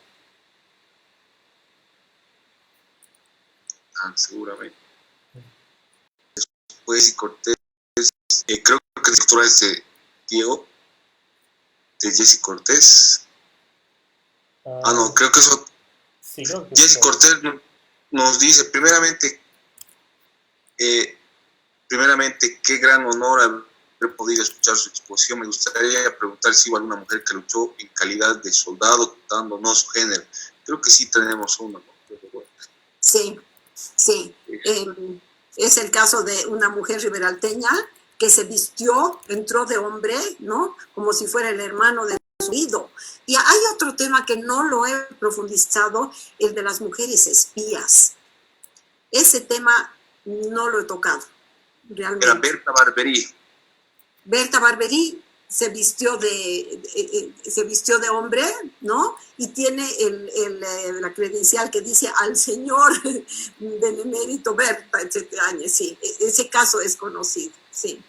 Seguramente. Después, y Cortés, creo que la lectura es de Diego, de Jessy Cortés. No, creo que eso. Sí, creo que Jessy Cortés nos dice: primeramente, qué gran honor haber podido escuchar su exposición. Me gustaría preguntar si hubo alguna mujer que luchó en calidad de soldado, dándonos su género. Creo que sí tenemos una, ¿no? Sí. Es el caso de una mujer riberalteña que se vistió, entró de hombre, ¿no? Como si fuera el hermano de su hijo. Y hay otro tema que no lo he profundizado, el de las mujeres espías. Ese tema no lo he tocado, realmente. Era Berta Barberí. Berta Barberí, se vistió de hombre, ¿no? Y tiene la credencial que dice al señor Benemérito Berta, etcétera. Sí, ese caso es conocido, sí.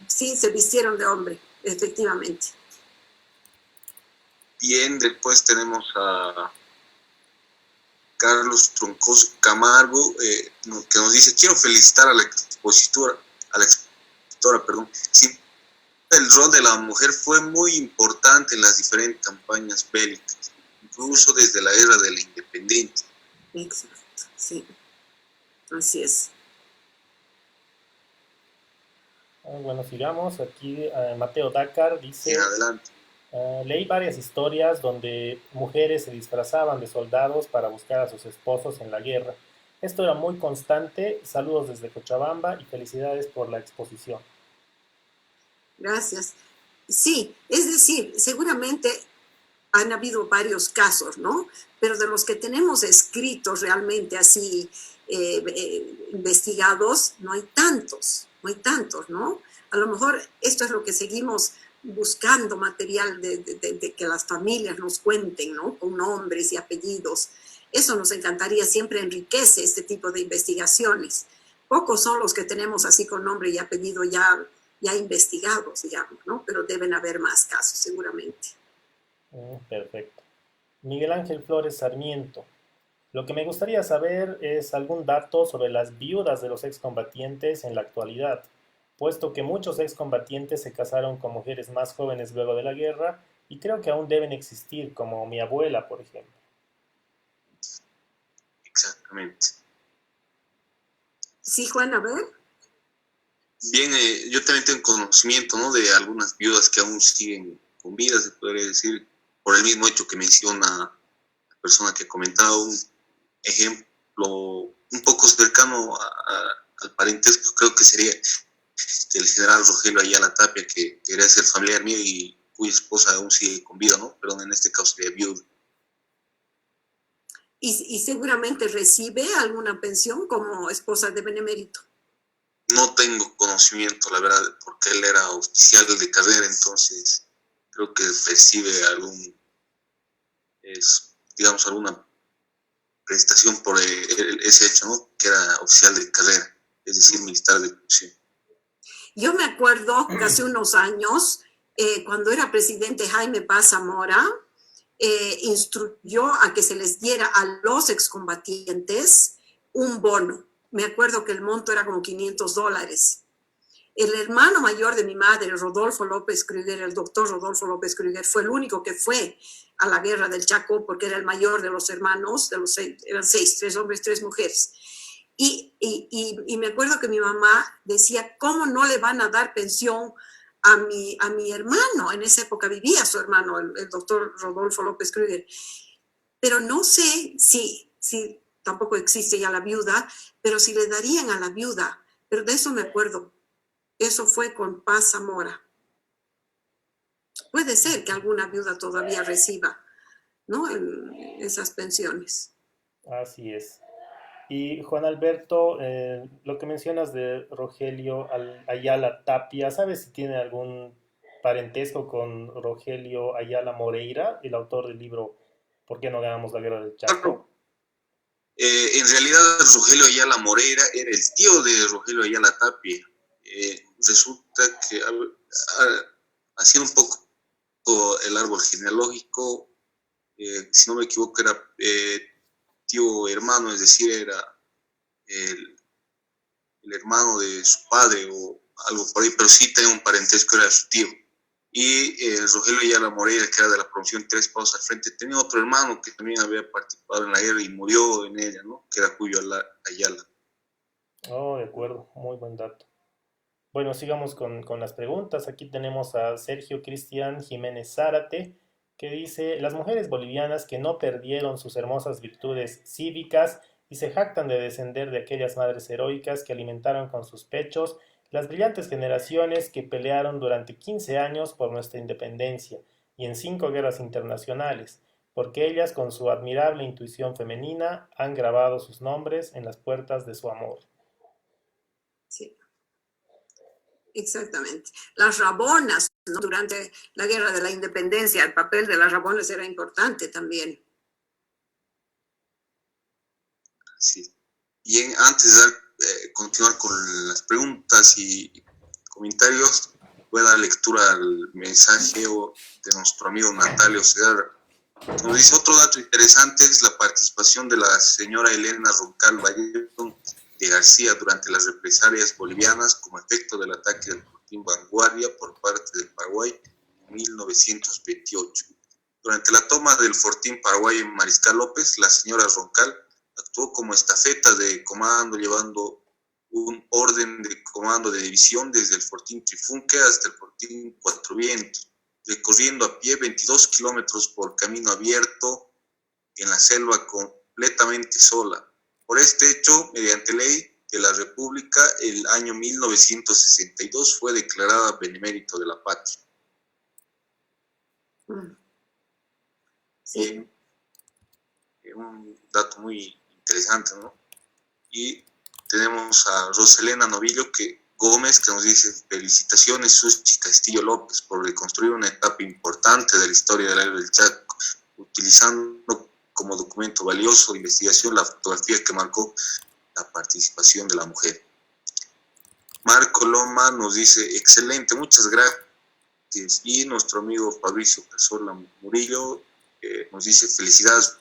Sí, se vistieron de hombre, efectivamente. Bien, después tenemos a Carlos Troncoso Camargo, que nos dice: quiero felicitar a la expositora, perdón. Sí, el rol de la mujer fue muy importante en las diferentes campañas bélicas, incluso desde la guerra de la independencia. Exacto, sí, así es. Bueno, sigamos. Aquí Mateo Dakar dice, Bien, adelante. leí varias historias donde mujeres se disfrazaban de soldados para buscar a sus esposos en la guerra. Esto era muy constante. Saludos desde Cochabamba y felicidades por la exposición. Gracias. Sí, es decir, seguramente han habido varios casos, ¿no? Pero de los que tenemos escritos realmente así investigados, no hay tantos, ¿no? A lo mejor esto es lo que seguimos buscando, material de que las familias nos cuenten, ¿no? Con nombres y apellidos. Eso nos encantaría, siempre enriquece este tipo de investigaciones. Pocos son los que tenemos así con nombre y apellido ya investigados, digamos, ¿no? Pero deben haber más casos, seguramente. Perfecto. Miguel Ángel Flores Sarmiento. Lo que me gustaría saber es algún dato sobre las viudas de los excombatientes en la actualidad, puesto que muchos excombatientes se casaron con mujeres más jóvenes luego de la guerra y creo que aún deben existir, como mi abuela, por ejemplo. Exactamente. Sí, Juan, a ver. Bien, yo también tengo conocimiento, ¿no?, de algunas viudas que aún siguen con vida, se podría decir, por el mismo hecho que menciona la persona que ha comentado. Un ejemplo un poco cercano al parentesco, creo que sería el general Rogelio Ayala Tapia, que quería ser familiar mío y cuya esposa aún sigue con vida, ¿no? Pero en este caso sería viuda. Y seguramente recibe alguna pensión como esposa de benemérito. No tengo conocimiento, la verdad, porque él era oficial de carrera, entonces creo que recibe digamos, alguna prestación por ese hecho, ¿no? Que era oficial de carrera, es decir, militar de función. Yo me acuerdo que hace unos años, cuando era presidente Jaime Paz Zamora, instruyó a que se les diera a los excombatientes un bono. Me acuerdo que el monto era como $500. El hermano mayor de mi madre, Rodolfo López Krüger, el doctor Rodolfo López Krüger, fue el único que fue a la guerra del Chaco porque era el mayor de los hermanos, eran 6, 3 hombres, 3 mujeres. Y me acuerdo que mi mamá decía, ¿cómo no le van a dar pensión a mi hermano? En esa época vivía su hermano, el doctor Rodolfo López Krüger. Pero no sé si tampoco existe ya la viuda, pero si le darían a la viuda. Pero de eso me acuerdo. Eso fue con Paz Zamora. Puede ser que alguna viuda todavía reciba, ¿no?, esas pensiones. Así es. Y Juan Alberto, lo que mencionas de Rogelio Ayala Tapia, ¿sabes si tiene algún parentesco con Rogelio Ayala Moreira, el autor del libro ¿Por qué no ganamos la guerra del Chaco? En realidad, Rogelio Ayala Moreira era el tío de Rogelio Ayala Tapia. Resulta que, haciendo un poco el árbol genealógico, si no me equivoco, era tío hermano, es decir, era el hermano de su padre o algo por ahí, pero sí tenía un parentesco, era su tío. Y Rogelio Ayala Moreira, que era de la promoción Tres Pasos al Frente, tenía otro hermano que también había participado en la guerra y murió en ella, ¿no?, que era Julio Ayala. Oh, de acuerdo, muy buen dato. Bueno, sigamos con las preguntas. Aquí tenemos a Sergio Cristian Jiménez Zárate, que dice, las mujeres bolivianas que no perdieron sus hermosas virtudes cívicas y se jactan de descender de aquellas madres heroicas que alimentaron con sus pechos las brillantes generaciones que pelearon durante 15 años por nuestra independencia y en 5 guerras internacionales, porque ellas con su admirable intuición femenina han grabado sus nombres en las puertas de su amor. Sí. Exactamente. Las rabonas, ¿no? Durante la Guerra de la Independencia, el papel de las rabonas era importante también. Sí. Bien, antes de continuar con las preguntas y comentarios, voy a dar lectura al mensaje de nuestro amigo Natalio Segarra. Nos dice: otro dato interesante es la participación de la señora Elena Roncal Vallejo de García durante las represalias bolivianas como efecto del ataque del Fortín Vanguardia por parte del Paraguay en 1928. Durante la toma del Fortín Paraguay en Mariscal López, la señora Roncal actuó como estafeta de comando, llevando un orden de comando de división desde el Fortín Trifunque hasta el Fortín Cuatro Vientos, recorriendo a pie 22 kilómetros por camino abierto en la selva completamente sola. Por este hecho, mediante ley de la República, el año 1962 fue declarada Benemérito de la Patria. Sí. Un dato muy interesante, ¿no? Y tenemos a Roselena Novillo Gómez, que nos dice: felicitaciones Susi Castillo López por reconstruir una etapa importante de la historia del Guerra del Chaco, utilizando como documento valioso de investigación la fotografía que marcó la participación de la mujer. Marco Loma nos dice: excelente, muchas gracias. Y nuestro amigo Fabricio Casola Murillo nos dice: felicidades,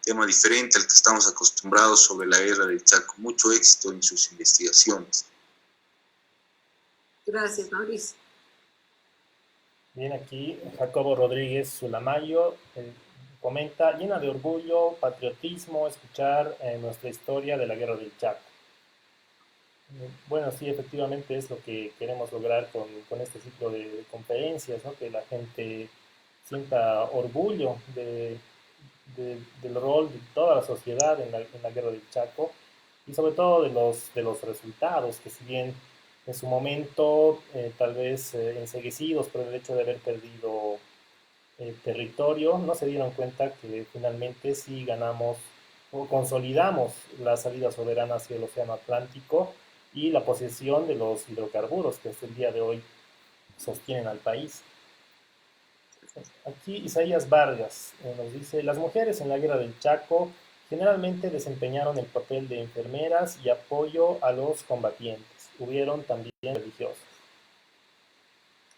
tema diferente al que estamos acostumbrados sobre la Guerra del Chaco, mucho éxito en sus investigaciones. Gracias, Mauricio. Bien, aquí Jacobo Rodríguez Sulamayo comenta: llena de orgullo, patriotismo, escuchar nuestra historia de la Guerra del Chaco. Bueno, sí, efectivamente es lo que queremos lograr con este ciclo de conferencias, ¿no? Que la gente sienta orgullo del rol de toda la sociedad en la Guerra del Chaco, y sobre todo de los resultados, que si bien en su momento tal vez enceguecidos por el hecho de haber perdido territorio, no se dieron cuenta que finalmente sí ganamos o consolidamos la salida soberana hacia el Océano Atlántico y la posesión de los hidrocarburos que hasta el día de hoy sostienen al país. Aquí Isaías Vargas nos dice: las mujeres en la Guerra del Chaco generalmente desempeñaron el papel de enfermeras y apoyo a los combatientes. Hubieron también religiosos.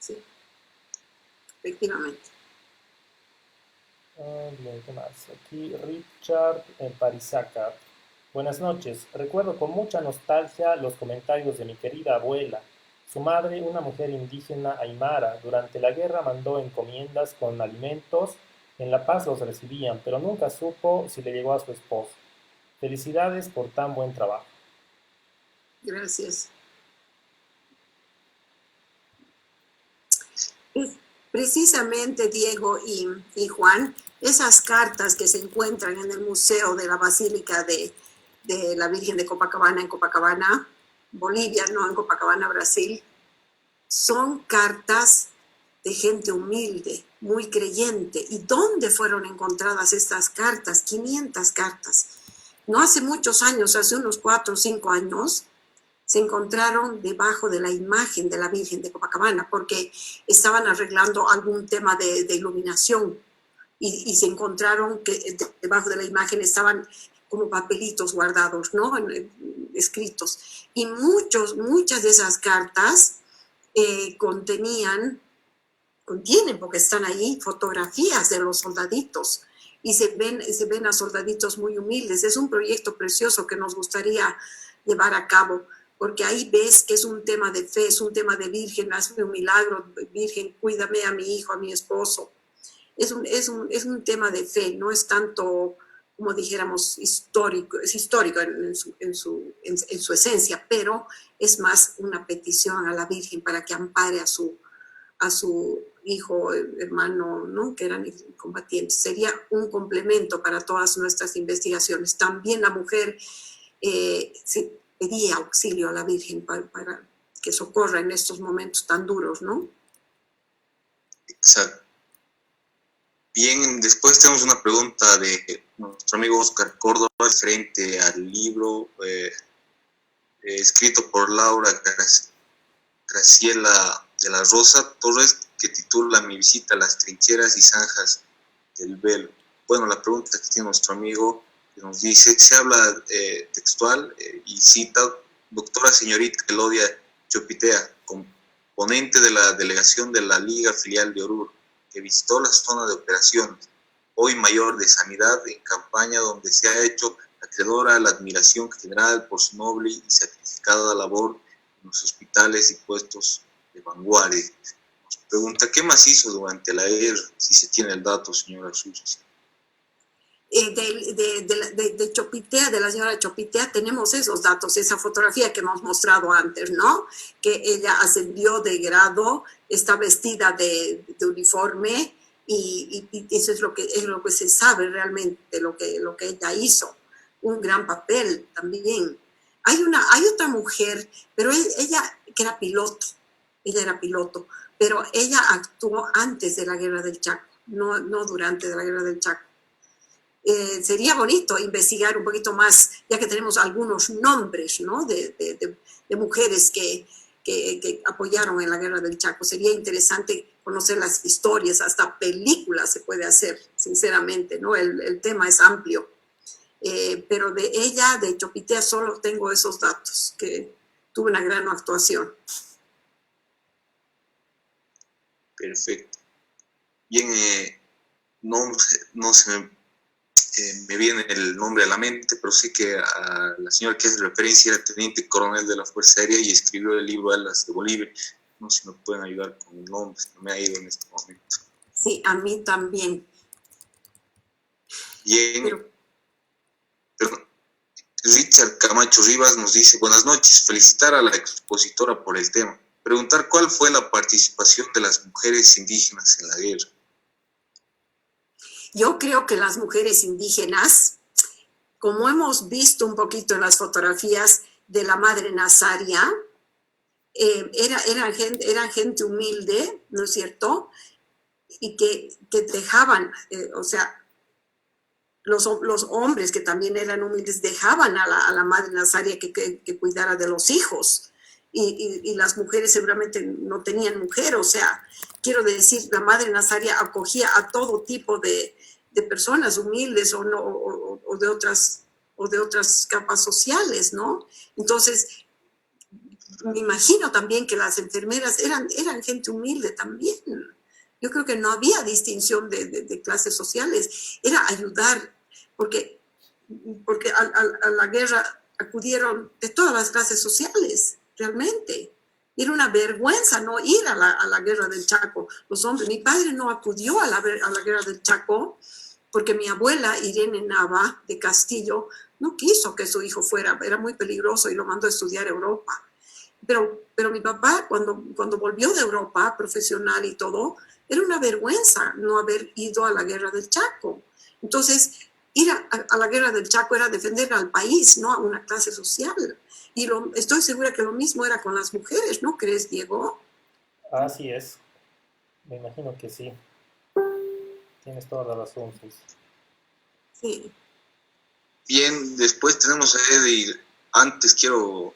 Sí, efectivamente. Bien, ¿qué más? Aquí Richard Parisaca. Buenas noches. Recuerdo con mucha nostalgia los comentarios de mi querida abuela. Su madre, una mujer indígena aymara, durante la guerra mandó encomiendas con alimentos. En La Paz los recibían, pero nunca supo si le llegó a su esposo. Felicidades por tan buen trabajo. Gracias. Precisamente, Diego y Juan, esas cartas que se encuentran en el Museo de la Basílica de la Virgen de Copacabana, en Copacabana, Bolivia, no en Copacabana, Brasil, son cartas de gente humilde, muy creyente. ¿Y dónde fueron encontradas estas cartas? 500 cartas. No hace muchos años, hace unos 4 o 5 años, se encontraron debajo de la imagen de la Virgen de Copacabana, porque estaban arreglando algún tema de iluminación, y se encontraron que debajo de la imagen estaban como papelitos guardados, ¿no? Escritos. Y muchas de esas cartas contienen, porque están ahí, fotografías de los soldaditos, y se ven a soldaditos muy humildes. Es un proyecto precioso que nos gustaría llevar a cabo, porque ahí ves que es un tema de fe, es un tema de Virgen, hazme un milagro, Virgen, cuídame a mi hijo, a mi esposo. Es un tema de fe, no es tanto, como dijéramos, histórico, es histórico en su esencia, pero es más una petición a la Virgen para que ampare a su hijo, hermano, ¿no? Que eran combatientes. Sería un complemento para todas nuestras investigaciones. También la mujer pedía auxilio a la Virgen para que socorra en estos momentos tan duros, ¿no? Exacto. Bien, después tenemos una pregunta de nuestro amigo Oscar Córdoba referente al libro escrito por Laura Graciela de la Rosa Torres, que titula Mi visita a las trincheras y zanjas del Velo. Bueno, la pregunta que tiene nuestro amigo, que nos dice, se habla textual y cita, doctora señorita Elodia Chopitea, componente de la delegación de la Liga Filial de Oruro, que visitó la zona de operaciones, hoy mayor de sanidad, en campaña donde se ha hecho acreedora a la admiración general por su noble y sacrificada labor en los hospitales y puestos de vanguardia. Nos pregunta, ¿qué más hizo durante la guerra? Si se tiene el dato, señora Susi. De Chopitea, de la señora Chopitea, tenemos esos datos, esa fotografía que hemos mostrado antes, ¿no? Que ella ascendió de grado, está vestida de uniforme y eso es lo que se sabe realmente, lo que ella hizo. Un gran papel también. Hay otra mujer, pero ella que era piloto, ella era piloto, pero ella actuó antes de la Guerra del Chaco, no durante la Guerra del Chaco. Sería bonito investigar un poquito más, ya que tenemos algunos nombres, ¿no? de mujeres que apoyaron en la Guerra del Chaco. Sería interesante conocer las historias, hasta películas se puede hacer, sinceramente, ¿no? El tema es amplio. Pero de ella, de Chopitea, solo tengo esos datos, que tuvo una gran actuación. Perfecto. Bien, no se me viene el nombre a la mente, pero sé que a la señora que hace referencia era teniente coronel de la Fuerza Aérea y escribió el libro Alas de Bolívar. No sé si me pueden ayudar con el nombre, no me ha ido en este momento. Sí, a mí también. Bien, pero Richard Camacho Rivas nos dice, buenas noches, felicitar a la expositora por el tema. Preguntar cuál fue la participación de las mujeres indígenas en la guerra. Yo creo que las mujeres indígenas, como hemos visto un poquito en las fotografías de la Madre Nazaria, eran gente humilde, ¿no es cierto? Y que dejaban, o sea, los hombres que también eran humildes dejaban a la Madre Nazaria que cuidara de los hijos. Y las mujeres seguramente no tenían mujer, o sea, quiero decir, la Madre Nazaria acogía a todo tipo de personas humildes o de otras capas sociales, ¿no? Entonces, me imagino también que las enfermeras eran gente humilde también. Yo creo que no había distinción de clases sociales, era ayudar, porque a la guerra acudieron de todas las clases sociales, realmente. Era una vergüenza no ir a la guerra del Chaco. Los hombres, mi padre no acudió a la guerra del Chaco porque mi abuela, Irene Nava de Castillo, no quiso que su hijo fuera, era muy peligroso y lo mandó a estudiar a Europa. Pero mi papá, cuando volvió de Europa, profesional y todo, era una vergüenza no haber ido a la guerra del Chaco. Entonces, ir a la guerra del Chaco era defender al país, no a una clase social. Y estoy segura que lo mismo era con las mujeres, ¿no crees, Diego? Así es. Me imagino que sí. Tienes toda la razón, Susi. Sí. Bien, después tenemos a Eddie. Antes tuve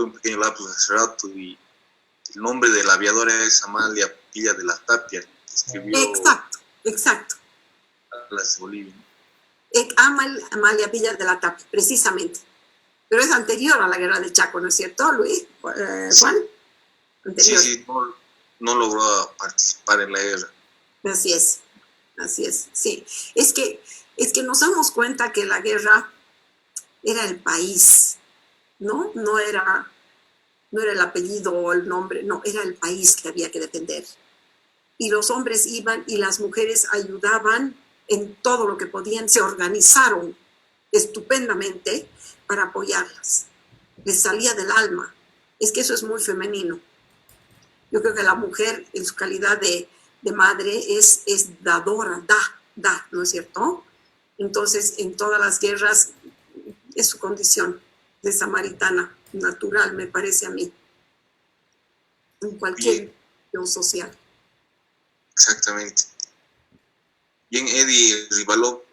un pequeño lapsus hace rato y el nombre del aviador es Amalia Pilla de la Tapia, que escribió Exacto. Alas de Bolivia. Amalia Pilla de la Tapia, precisamente. Pero es anterior a la guerra del Chaco, ¿no es cierto, Luis? Juan. Anterior. Sí, no logró participar en la guerra. Así es, sí. Es que nos damos cuenta que la guerra era el país, ¿no? No era el apellido o el nombre, no, era el país que había que defender. Y los hombres iban y las mujeres ayudaban en todo lo que podían, se organizaron estupendamente para apoyarlas. Les salía del alma. Es que eso es muy femenino. Yo creo que la mujer en su calidad de madre es dadora, da, ¿no es cierto? Entonces, en todas las guerras es su condición de samaritana natural, me parece a mí, en cualquier situación social. Exactamente. Bien, Eddie Rivaló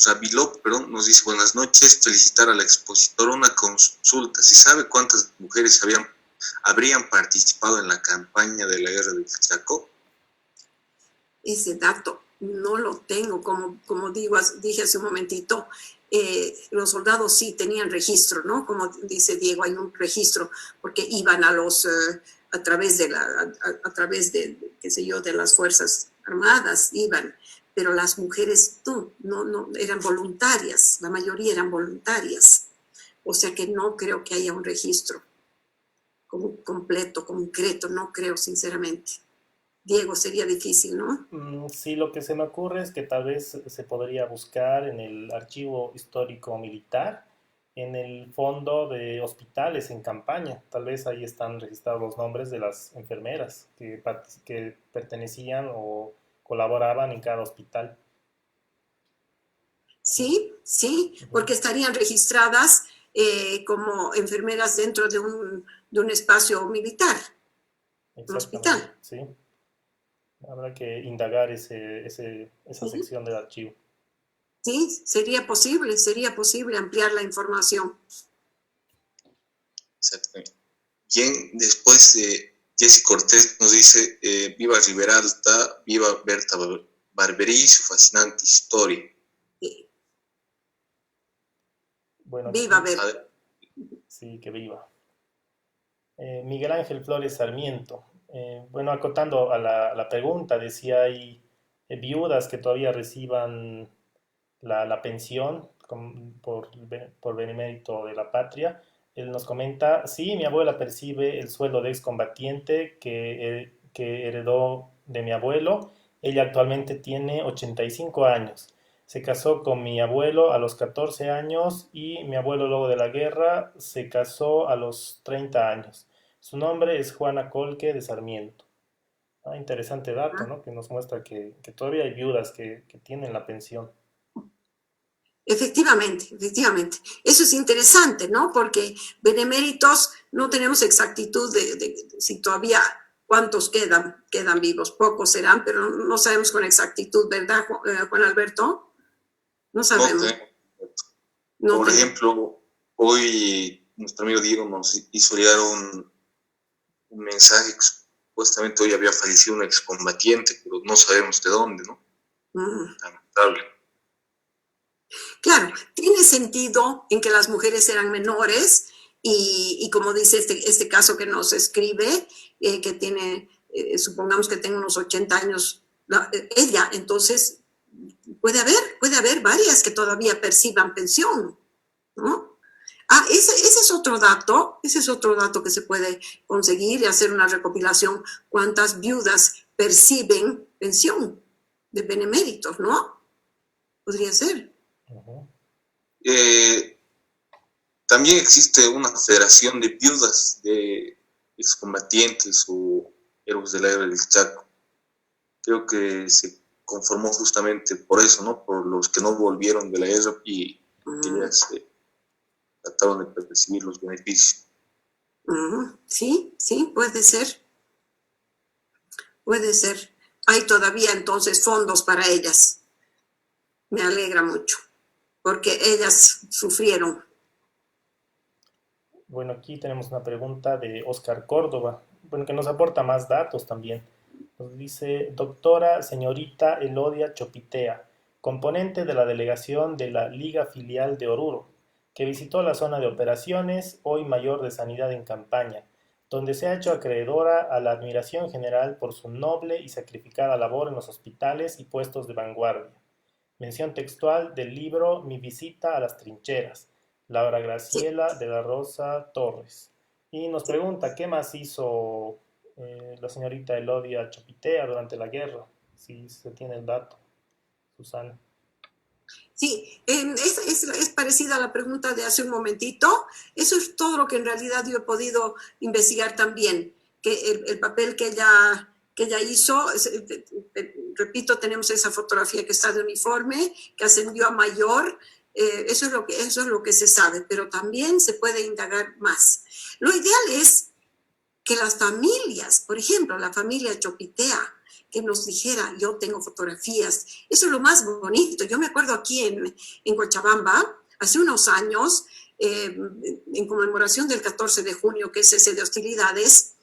Rabilov, perdón, nos dice buenas noches, felicitar a la expositora, una consulta, ¿se sabe cuántas mujeres habrían participado en la campaña de la guerra del Chaco? Ese dato no lo tengo, como dije hace un momentito, los soldados sí tenían registro, ¿no? Como dice Diego, hay un registro, porque iban a través qué sé yo, de las Fuerzas Armadas, iban, pero las mujeres no, eran voluntarias, la mayoría eran voluntarias, o sea que no creo que haya un registro completo, concreto, no creo sinceramente. Diego, sería difícil, ¿no? Sí, lo que se me ocurre es que tal vez se podría buscar en el archivo histórico militar, en el fondo de hospitales en campaña. Tal vez ahí están registrados los nombres de las enfermeras que pertenecían o colaboraban en cada hospital. Sí, sí, porque estarían registradas como enfermeras dentro de un espacio militar, un Exactamente, hospital. sí. Habrá que indagar esa Sí, sección del archivo. sí, sería posible ampliar la información. Exactamente. Bien, después Jessy Cortés nos dice, viva Rivera Alta, viva Berta Barberí y su fascinante historia. Sí. Bueno, Viva aquí, Berta. sí, que viva. Miguel Ángel Flores Sarmiento. Bueno, acotando a la pregunta de si hay viudas que todavía reciban la pensión por benemérito de la patria, él nos comenta, sí, mi abuela percibe el sueldo de excombatiente que heredó de mi abuelo. Ella actualmente tiene 85 años. Se casó con mi abuelo a los 14 años y mi abuelo luego de la guerra se casó a los 30 años. Su nombre es Juana Colque de Sarmiento. Ah, interesante dato, ¿no? Que nos muestra que todavía hay viudas que tienen la pensión. Efectivamente, efectivamente. Eso es interesante, ¿no? Porque beneméritos no tenemos exactitud de si todavía cuántos quedan vivos. Pocos serán, pero no sabemos con exactitud, ¿verdad, Juan Alberto? No No sabemos. tenemos. No Por tenemos. ejemplo, hoy nuestro amigo Diego nos hizo llegar un mensaje que supuestamente hoy había fallecido un excombatiente, pero no sabemos de dónde, ¿no? Lamentable. Claro, tiene sentido en que las mujeres eran menores y como dice este caso que nos escribe, que tiene, supongamos que tenga unos 80 años, ella, entonces puede haber varias que todavía perciban pensión, ¿no? Ese es otro dato que se puede conseguir y hacer una recopilación, cuántas viudas perciben pensión de beneméritos, ¿no? Podría ser. Ujú. También existe una federación de viudas de excombatientes o héroes de la guerra del Chaco. Creo que se conformó justamente por eso, ¿no? Por los que no volvieron de la guerra y que ya se trataron de percibir los beneficios. Sí, sí, puede ser, puede ser. Hay todavía entonces fondos para ellas. Me alegra mucho, porque ellas sufrieron. Bueno, aquí tenemos una pregunta de Oscar Córdoba, bueno, que nos aporta más datos también. Nos dice, doctora señorita Elodia Chopitea, componente de la delegación de la Liga Filial de Oruro, que visitó la zona de operaciones, hoy mayor de sanidad en campaña, donde se ha hecho acreedora a la admiración general por su noble y sacrificada labor en los hospitales y puestos de vanguardia. Mención textual del libro Mi visita a las trincheras, Laura Sí, Graciela de la Rosa Torres. Y nos pregunta, ¿qué más hizo la señorita Elodia Chopitea durante la guerra? Si se tiene el dato, Susana. sí, es parecida a la pregunta de hace un momentito. Eso es todo lo que en realidad yo he podido investigar también, que el papel que ella hizo, repito, tenemos esa fotografía que está de uniforme, que ascendió a mayor, eso es lo que se sabe, pero también se puede indagar más. Lo ideal es que las familias, por ejemplo, la familia Chopitea, que nos dijera, yo tengo fotografías. Eso es lo más bonito. Yo me acuerdo aquí en Cochabamba, hace unos años, en conmemoración del 14 de junio, que es cese de hostilidades,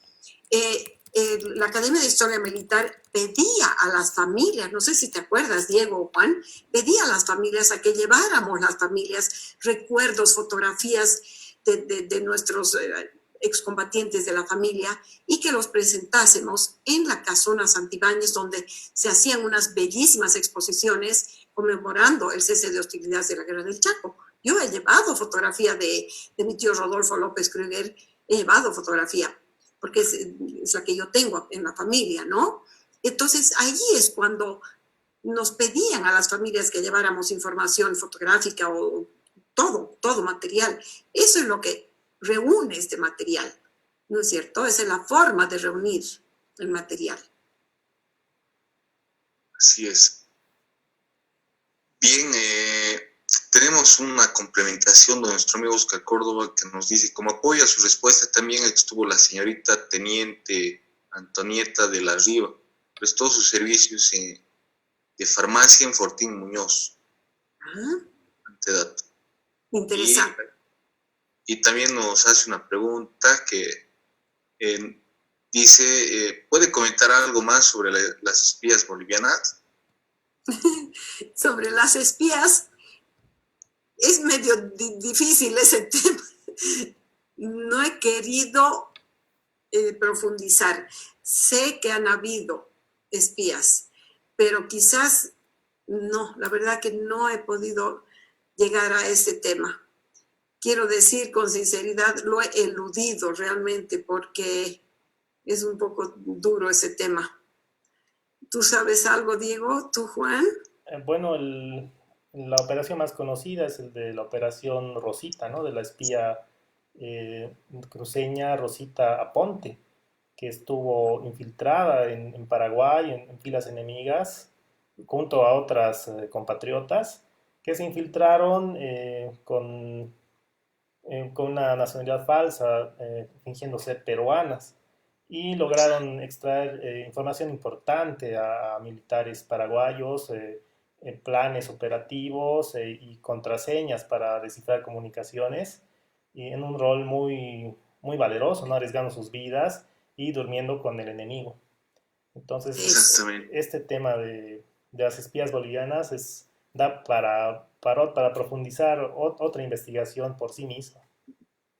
la Academia de Historia Militar pedía a las familias, no sé si te acuerdas, Diego o Juan, pedía a las familias a que lleváramos las familias recuerdos, fotografías de nuestros excombatientes de la familia y que los presentásemos en la Casona Santibáñez, donde se hacían unas bellísimas exposiciones conmemorando el cese de hostilidades de la Guerra del Chaco. Yo he llevado fotografía de mi tío Rodolfo López Krüger, he llevado fotografía, porque es la que yo tengo en la familia, ¿no? Entonces, ahí es cuando nos pedían a las familias que lleváramos información fotográfica o todo material. Eso es lo que reúne este material, ¿no es cierto? Esa es la forma de reunir el material. Así es. Bien, tenemos una complementación de nuestro amigo Oscar Córdoba que nos dice, como apoyo a su respuesta también estuvo la señorita Teniente Antonieta de la Riva, prestó sus servicios de farmacia en Fortín Muñoz. Antedato. Interesante. Y también nos hace una pregunta que dice, ¿puede comentar algo más sobre las espías bolivianas? Sobre las espías, es medio difícil ese tema. No he querido profundizar. Sé que han habido espías, pero quizás no, la verdad que no he podido llegar a este tema. Quiero decir con sinceridad, lo he eludido realmente porque es un poco duro ese tema. ¿Tú sabes algo, Diego? ¿Tú, Juan? Bueno, la operación más conocida es el de la operación Rosita, ¿no? De la espía cruceña Rosita Aponte, que estuvo infiltrada en Paraguay, en filas enemigas, junto a otras compatriotas, que se infiltraron con una nacionalidad falsa, fingiendo ser peruanas, y lograron extraer información importante a militares paraguayos, planes operativos y contraseñas para descifrar comunicaciones, y en un rol muy valeroso, ¿no? Arriesgando sus vidas y durmiendo con el enemigo. Entonces, este tema de las espías bolivianas da para profundizar otra investigación por sí misma.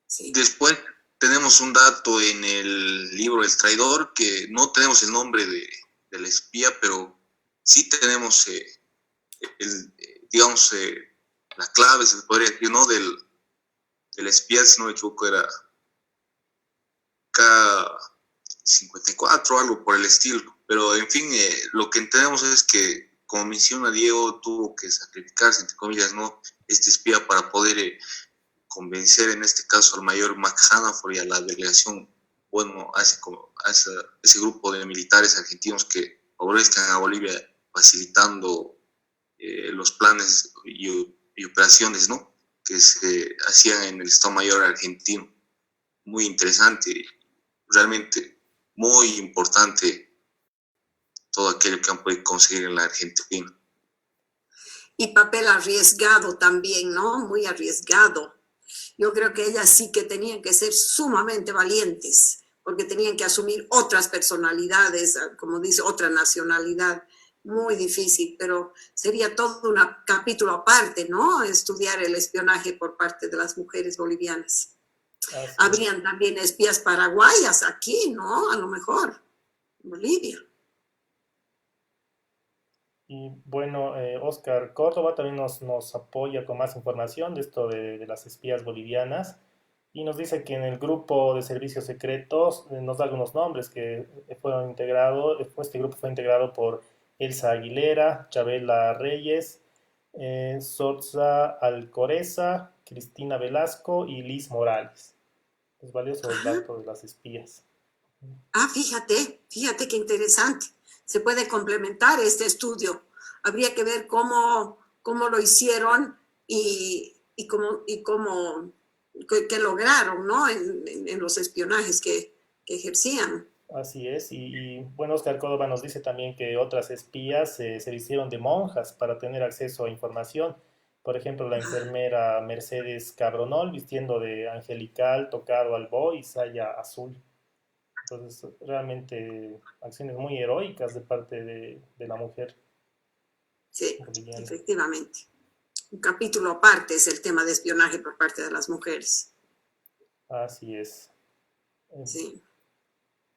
Sí. Después tenemos un dato en el libro El Traidor, que no tenemos el nombre del espía, pero sí tenemos, la clave, se podría decir, ¿no? Del espía, si no me equivoco, era K54 o algo por el estilo. Pero, en fin, lo que entendemos es que, como menciona Diego, tuvo que sacrificarse, entre comillas, ¿no? Este espía para poder convencer, en este caso, al mayor Mac Hanaford y a la delegación, bueno, a ese grupo de militares argentinos que favorezcan a Bolivia, facilitando los planes y operaciones, ¿no? Que se hacían en el Estado Mayor argentino. Muy interesante, realmente muy importante todo aquello que han podido conseguir en la Argentina. Y papel arriesgado también, ¿no? Muy arriesgado. Yo creo que ellas sí que tenían que ser sumamente valientes, porque tenían que asumir otras personalidades, como dice, otra nacionalidad. Muy difícil, pero sería todo un capítulo aparte, ¿no? Estudiar el espionaje por parte de las mujeres bolivianas. Habrían también espías paraguayas aquí, ¿no? A lo mejor, en Bolivia. Y bueno, Oscar Córdoba también nos apoya con más información de esto de las espías bolivianas y nos dice que en el grupo de servicios secretos nos da algunos nombres que fueron integrados. Este grupo fue integrado por Elsa Aguilera, Chabela Reyes, Sorza Alcoreza, Cristina Velasco y Liz Morales. Es valioso el dato de las espías. Fíjate qué interesante. Se puede complementar este estudio. Habría que ver cómo lo hicieron y qué lograron, ¿no? En los espionajes que ejercían. Así es, bueno, Oscar Córdoba nos dice también que otras espías se vistieron de monjas para tener acceso a información. Por ejemplo, la enfermera Mercedes Cabronol vistiendo de angelical, tocado albo y saya azul. Entonces, realmente acciones muy heroicas de parte de la mujer Sí, boliviana. efectivamente. Un capítulo aparte es el tema de espionaje por parte de las mujeres. Así es. Eh, Sí.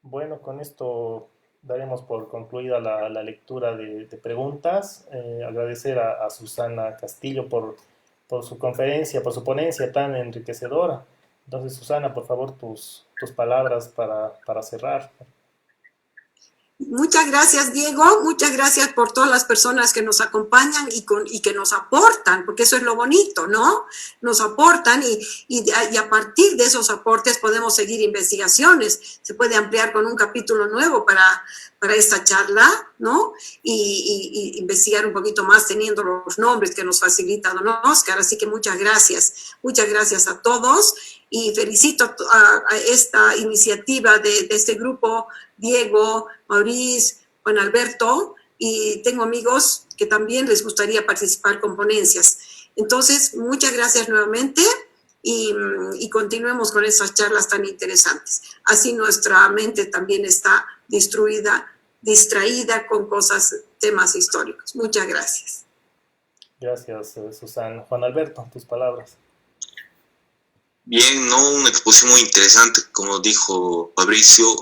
Bueno, con esto daremos por concluida la lectura de preguntas. Agradecer a Susana Castillo por su conferencia, por su ponencia tan enriquecedora. Entonces, Susana, por favor, tus palabras para cerrar. Muchas gracias, Diego. Muchas gracias por todas las personas que nos acompañan y que nos aportan, porque eso es lo bonito, ¿no? Nos aportan y a partir de esos aportes podemos seguir investigaciones. Se puede ampliar con un capítulo nuevo para esta charla, ¿no? Y investigar un poquito más teniendo los nombres que nos facilita don Oscar. Así que muchas gracias a todos y felicito a esta iniciativa de este grupo, Diego, Maurice, Juan Alberto, y tengo amigos que también les gustaría participar con ponencias. Entonces, muchas gracias nuevamente y continuemos con esas charlas tan interesantes. Así nuestra mente también está distraída con temas históricos. Muchas gracias. Gracias, Susana. Juan Alberto, tus palabras. Bien, no, una exposición muy interesante, como dijo Fabricio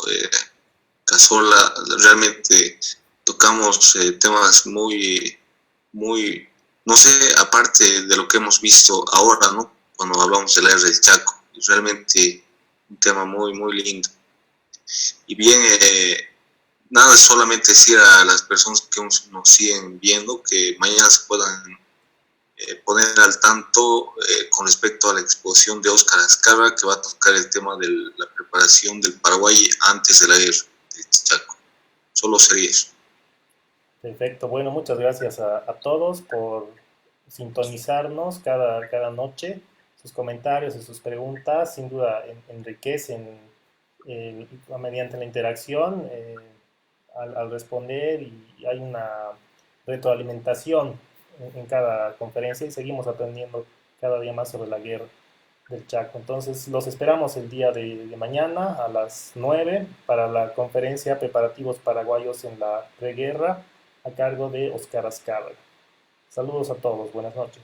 Casola, realmente tocamos temas muy, no sé, aparte de lo que hemos visto ahora, ¿no? Cuando hablamos de la guerra del Chaco, realmente un tema muy lindo. Y bien, nada, solamente decir a las personas que nos siguen viendo que mañana se puedan poner al tanto con respecto a la exposición de Óscar Azcárraga, que va a tocar el tema de la preparación del Paraguay antes de la guerra del Chaco. Solo sería eso. Perfecto. Bueno, muchas gracias a todos por sintonizarnos cada noche. Sus comentarios y sus preguntas sin duda enriquecen mediante la interacción al responder y hay una retroalimentación en cada conferencia y seguimos aprendiendo cada día más sobre la guerra del Chaco. Entonces los esperamos el día de mañana a las 9 para la conferencia Preparativos Paraguayos en la Preguerra a cargo de Óscar Azcárraga. Saludos a todos, buenas noches.